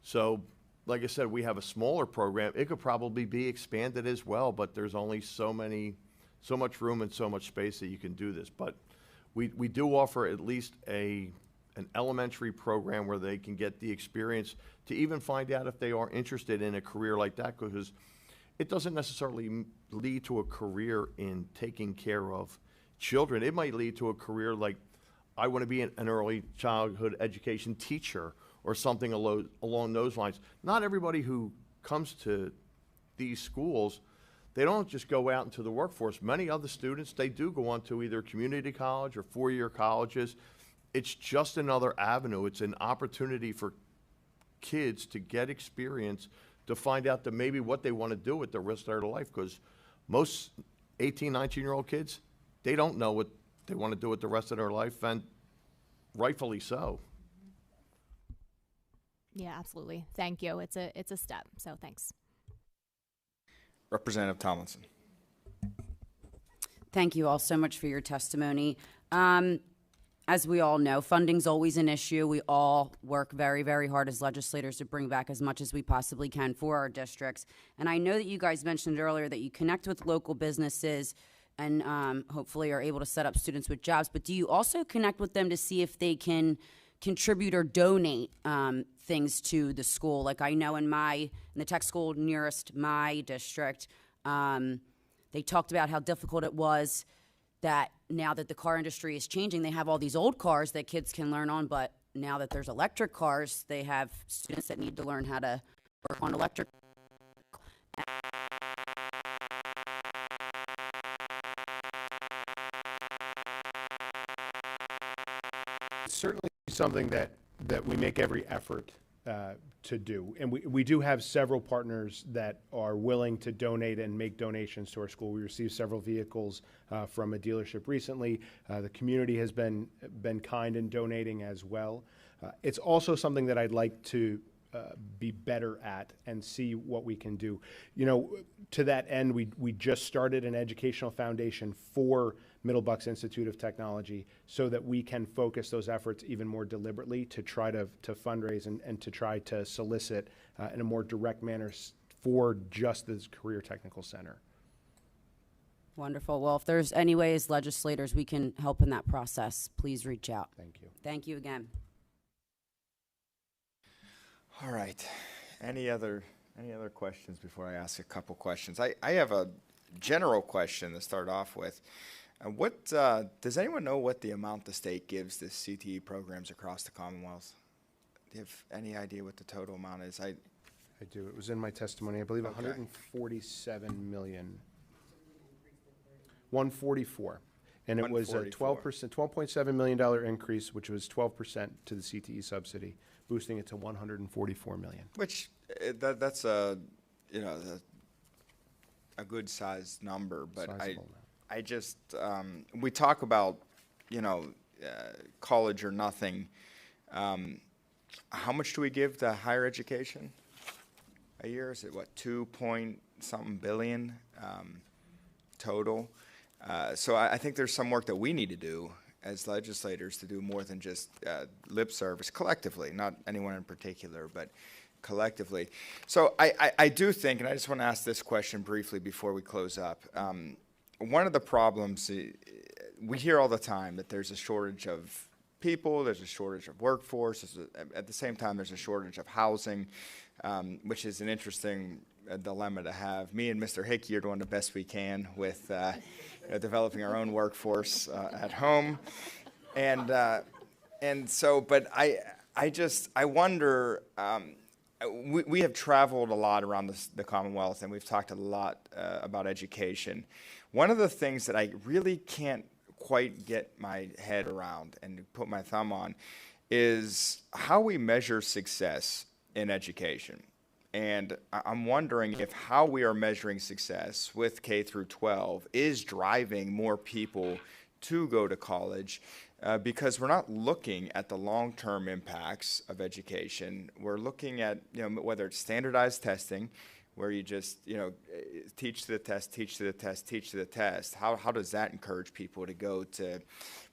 So, like I said, we have a smaller program. It could probably be expanded as well, but there's only so much room and so much space that you can do this. But we do offer at least an elementary program where they can get the experience to even find out if they are interested in a career like that, because it doesn't necessarily lead to a career in taking care of children. It might lead to a career like, I want to be an early childhood education teacher or something along those lines. Not everybody who comes to these schools, they don't just go out into the workforce. Many other students, they do go on to either community college or four-year colleges. It's just another avenue. It's an opportunity for kids to get experience, to find out that maybe what they want to do with the rest of their life, because most 18, 19-year-old kids, they don't know what they want to do with the rest of their life, and rightfully so. Yeah, absolutely. Thank you. It's a step, so thanks. Representative Tomlinson. Thank you all so much for your testimony. As we all know, funding's always an issue. We all work very, very hard as legislators to bring back as much as we possibly can for our districts. And I know that you guys mentioned earlier that you connect with local businesses and hopefully are able to set up students with jobs. But do you also connect with them to see if they can contribute or donate things to the school? Like I know in the tech school nearest my district, they talked about how difficult it was that now that the car industry is changing, they have all these old cars that kids can learn on, but now that there's electric cars, they have students that need to learn how to work on electric. It's certainly something that we make every effort to do. And we do have several partners that are willing to donate and make donations to our school. We received several vehicles from a dealership recently. The community has been kind in donating as well. It's also something that I'd like to be better at and see what we can do. To that end, we just started an educational foundation for Middle Bucks Institute of Technology so that we can focus those efforts even more deliberately to try to fundraise and to try to solicit in a more direct manner for just this Career Technical Center. Wonderful. Well, if there's any way as legislators we can help in that process, please reach out. Thank you. Thank you again. All right. Any other questions before I ask a couple questions? I have a general question to start off with. What does anyone know what the amount the state gives the CTE programs across the Commonwealth? Do you have any idea what the total amount is? I do. It was in my testimony. I believe 147 million. 144. And it was a 12%, $12.7 million increase, which was 12% to the CTE subsidy, boosting it to 144 million. Which that's a a good sized number, but I just we talk about college or nothing. How much do we give to higher education a year? Is it what, 2-point-something billion total? So I think there's some work that we need to do as legislators to do more than just lip service collectively, not anyone in particular, but collectively. So I do think, and I just want to ask this question briefly before we close up. One of the problems, we hear all the time that there's a shortage of people, there's a shortage of workforce, at the same time there's a shortage of housing, which is an interesting dilemma to have. Me and Mr. Hickey are doing the best we can with developing our own workforce at home. And so, but I wonder, we have traveled a lot around the Commonwealth, and we've talked a lot about education. One of the things that I really can't quite get my head around and put my thumb on is how we measure success in education. And I'm wondering if how we are measuring success with K through 12 is driving more people to go to college, because we're not looking at the long-term impacts of education. We're looking at, whether it's standardized testing, where you just, teach to the test, teach to the test, teach to the test. How does that encourage people to go to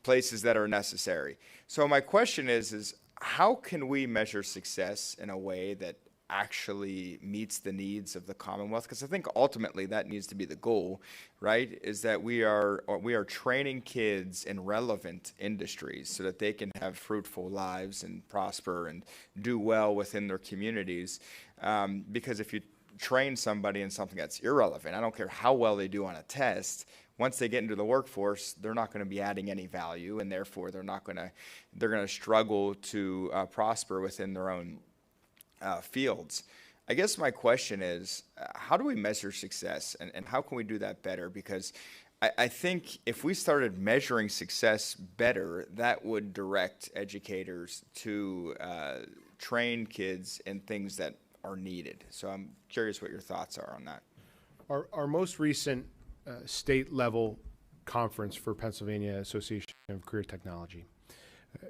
places that are necessary? So my question is how can we measure success in a way that actually meets the needs of the Commonwealth? Because I think ultimately that needs to be the goal, right? Is that we are training kids in relevant industries so that they can have fruitful lives and prosper and do well within their communities. Because if you train somebody in something that's irrelevant, I don't care how well they do on a test, once they get into the workforce, they're not going to be adding any value, and therefore they're going to struggle to prosper within their own fields. I guess my question is, how do we measure success, and how can we do that better? Because I think if we started measuring success better, that would direct educators to train kids in things that are needed. So I'm curious what your thoughts are on that. Our most recent state level conference for Pennsylvania Association of Career Technology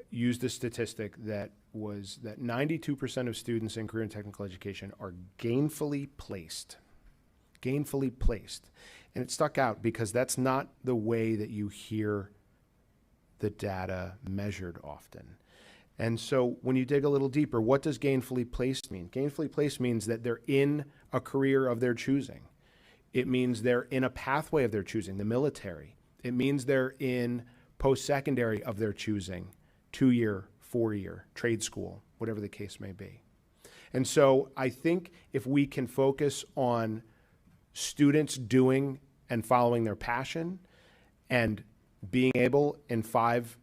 used a statistic that was that 92% of students in career and technical education are gainfully placed. Gainfully placed. And it stuck out because that's not the way that you hear the data measured often. And so when you dig a little deeper, what does gainfully placed mean? Gainfully placed means that they're in a career of their choosing. It means they're in a pathway of their choosing, the military. It means they're in post-secondary of their choosing, 2-year, 4-year, trade school, whatever the case may be. And so I think if we can focus on students doing and following their passion and being able in 5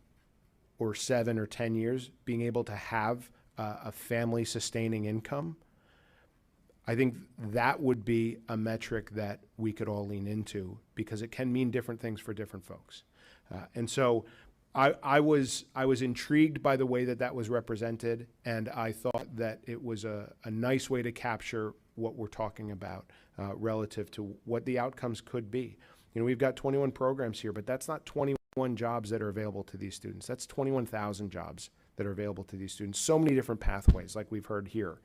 or 7 or 10 years, being able to have a family sustaining income, I think that would be a metric that we could all lean into, because it can mean different things for different folks. And so I was intrigued by the way that was represented, and I thought that it was a nice way to capture what we're talking about relative to what the outcomes could be. We've got 21 programs here, but that's not 21 jobs that are available to these students. That's 21,000 jobs that are available to these students. So many different pathways, like we've heard here,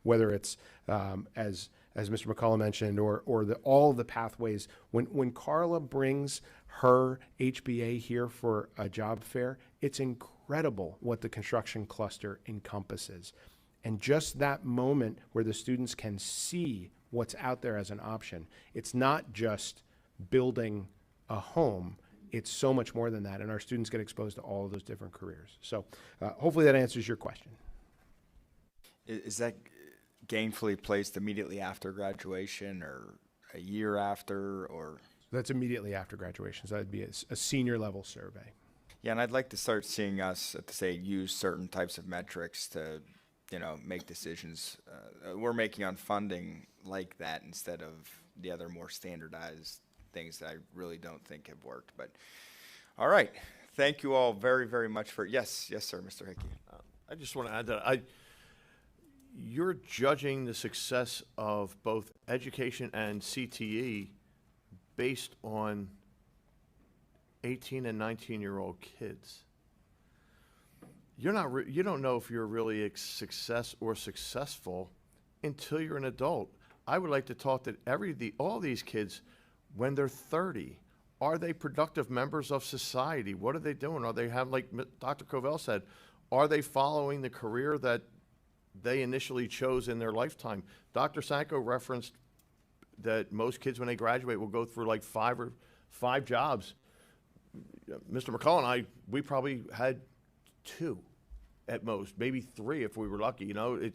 whether it's as Mr. McCullough mentioned, or all of the pathways. When Carla brings her HBA here for a job fair, it's incredible what the construction cluster encompasses. And just that moment where the students can see what's out there as an option. It's not just building a home. It's so much more than that, and our students get exposed to all of those different careers. So hopefully that answers your question. Is that gainfully placed immediately after graduation, or a year after, or? That's immediately after graduation. So that'd be a senior level survey. Yeah, and I'd like to start seeing us, to say, use certain types of metrics to, make decisions we're making on funding like that instead of the other more standardized things that I really don't think have worked. But all right, thank you all very, very much for yes, sir, Mr. Hickey. I just want to add that you're judging the success of both education and CTE based on 18 and 19-year-old kids. You don't know if you're really a success or successful until you're an adult. I would like to talk to all these kids when they're 30. Are they productive members of society? What are they doing? Are they like Dr. Covell said, are they following the career that they initially chose in their lifetime? Dr. Sanko referenced that most kids when they graduate will go through like five jobs. Mr. McCullough and we probably had 2 at most, maybe 3 if we were lucky.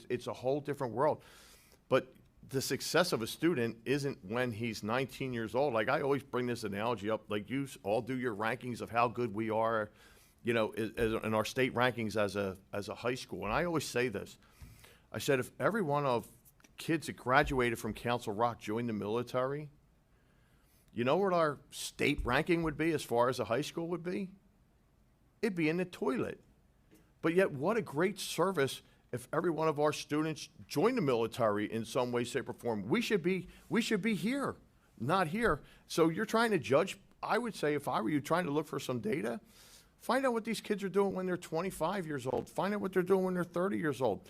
It's a whole different world. But the success of a student isn't when he's 19 years old. Like, I always bring this analogy up, like you all do your rankings of how good we are, in our state rankings as a high school. And I always say this. I said, if every one of kids that graduated from Council Rock joined the military, you know what our state ranking would be as far as a high school would be? It'd be in the toilet. But yet, what a great service if every one of our students joined the military in some way, shape, or form. We should be here, not here. So you're trying to judge. I would say, if I were you, trying to look for some data, find out what these kids are doing when they're 25 years old. Find out what they're doing when they're 30 years old.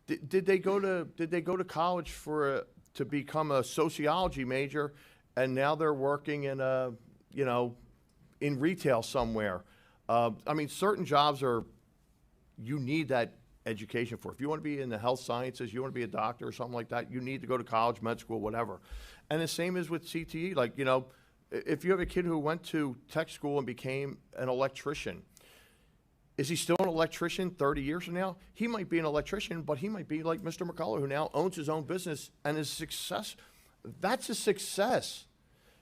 Did they go to college to become a sociology major, and now they're working in in retail somewhere? Certain jobs you need that education for. If you want to be in the health sciences, you want to be a doctor or something like that, you need to go to college, med school, whatever. And the same is with CTE. Like, if you have a kid who went to tech school and became an electrician, is he still an electrician 30 years from now? He might be an electrician, but he might be like Mr. McCullough, who now owns his own business and is success. That's a success.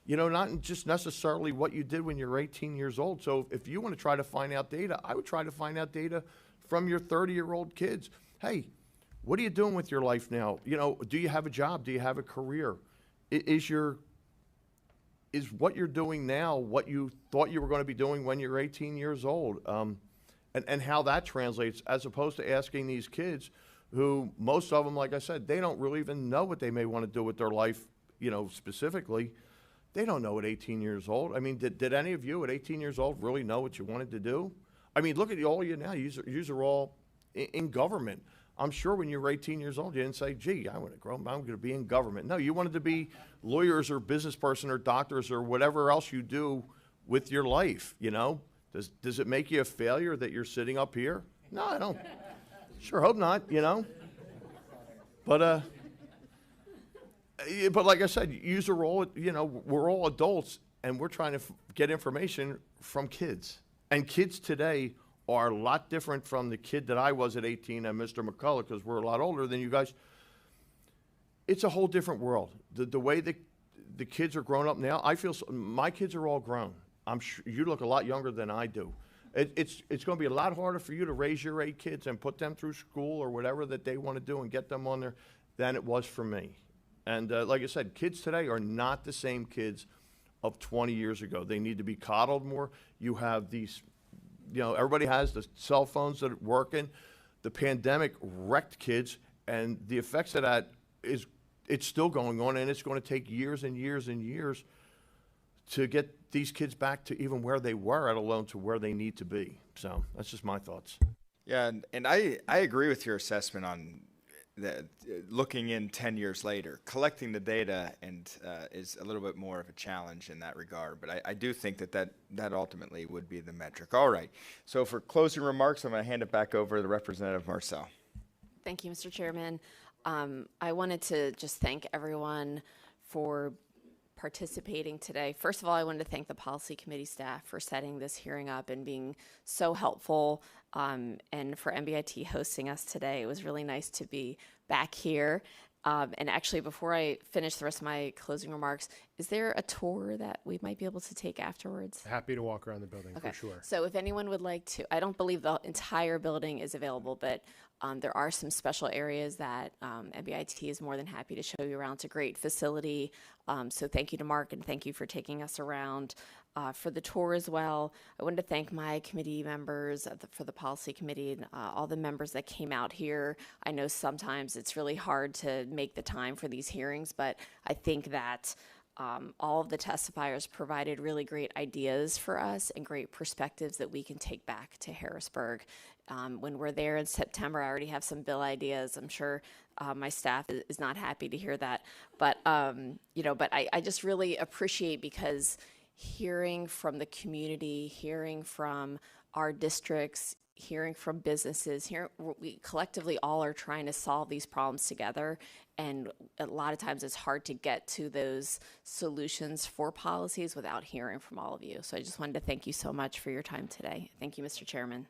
Not just necessarily what you did when you're 18 years old. So if you want to try to find out data, I would try to find out data from your 30-year-old kids. Hey, what are you doing with your life now? Do you have a job? Do you have a career? Is what you're doing now what you thought you were going to be doing when you're 18 years old? And how that translates, as opposed to asking these kids who, most of them, like I said, they don't really even know what they may want to do with their life, specifically. They don't know at 18 years old. Did any of you at 18 years old really know what you wanted to do? Look at all of you now. You are all in government. I'm sure when you were 18 years old, you didn't say, gee, I'm going to be in government. No, you wanted to be lawyers or business person or doctors or whatever else you do with your life, Does it make you a failure that you're sitting up here? No, I don't. Sure hope not, But like I said, we're all adults, and we're trying to get information from kids. And kids today are a lot different from the kid that I was at 18 and Mr. McCullough, because we're a lot older than you guys. It's a whole different world. The way the kids are growing up now, I feel my kids are all grown. I'm sure you look a lot younger than I do. It's going to be a lot harder for you to raise your 8 kids and put them through school or whatever that they want to do and get them on there than it was for me. And like I said, kids today are not the same kids of 20 years ago. They need to be coddled more. You have these, everybody has the cell phones that are working. The pandemic wrecked kids, and the effects of that it's still going on, and it's going to take years and years and years to get these kids back to even where they were, let alone to where they need to be. So that's just my thoughts. Yeah, and I agree with your assessment on looking in 10 years later. Collecting the data is a little bit more of a challenge in that regard, but I do think that ultimately would be the metric. All right, so for closing remarks, I'm going to hand it back over to Representative Marcel. Thank you, Mr. Chairman. I wanted to just thank everyone for participating today. First of all, I wanted to thank the policy committee staff for setting this hearing up and being so helpful, and for MBIT hosting us today. It was really nice to be back here. And actually, before I finish the rest of my closing remarks, is there a tour that we might be able to take afterwards? Happy to walk around the building Okay. for sure. So if anyone would like to, I don't believe the entire building is available, but there are some special areas that MBIT is more than happy to show you around. It's a great facility. So thank you to Mark, and thank you for taking us around for the tour as well. I wanted to thank my committee members for the policy committee and all the members that came out here. I know sometimes it's really hard to make the time for these hearings, but I think that all of the testifiers provided really great ideas for us and great perspectives that we can take back to Harrisburg. When we're there in September, I already have some bill ideas. I'm sure my staff is not happy to hear that. But, but I just really appreciate, because hearing from the community, hearing from our districts, hearing from businesses, we collectively all are trying to solve these problems together. And a lot of times it's hard to get to those solutions for policies without hearing from all of you. So I just wanted to thank you so much for your time today. Thank you, Mr. Chairman.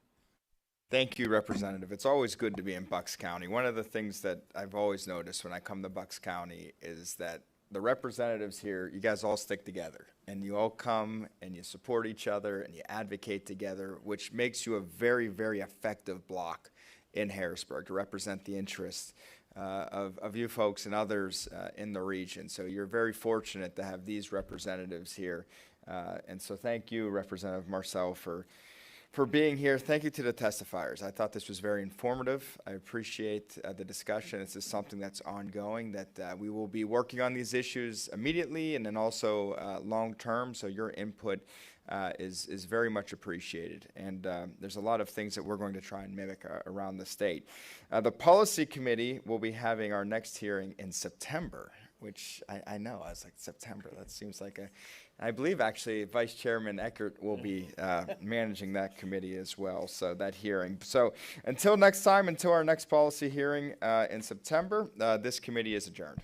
Thank you, Representative. It's always good to be in Bucks County. One of the things that I've always noticed when I come to Bucks County is that the representatives here, you guys all stick together, and you all come and you support each other and you advocate together, which makes you a very, very effective block in Harrisburg to represent the interests of you folks and others in the region. So you're very fortunate to have these representatives here. And so thank you, Representative Marcel, for being here. Thank you to the testifiers. I thought this was very informative. I appreciate the discussion. This is something that's ongoing, that we will be working on these issues immediately and then also long term. So your input is very much appreciated. And there's a lot of things that we're going to try and mimic around the state. The policy committee will be having our next hearing in September, which I know, I was like, September, that seems like I believe actually Vice Chairman Eckert will be managing that committee as well, so that hearing. So until next time, until our next policy hearing in September, this committee is adjourned.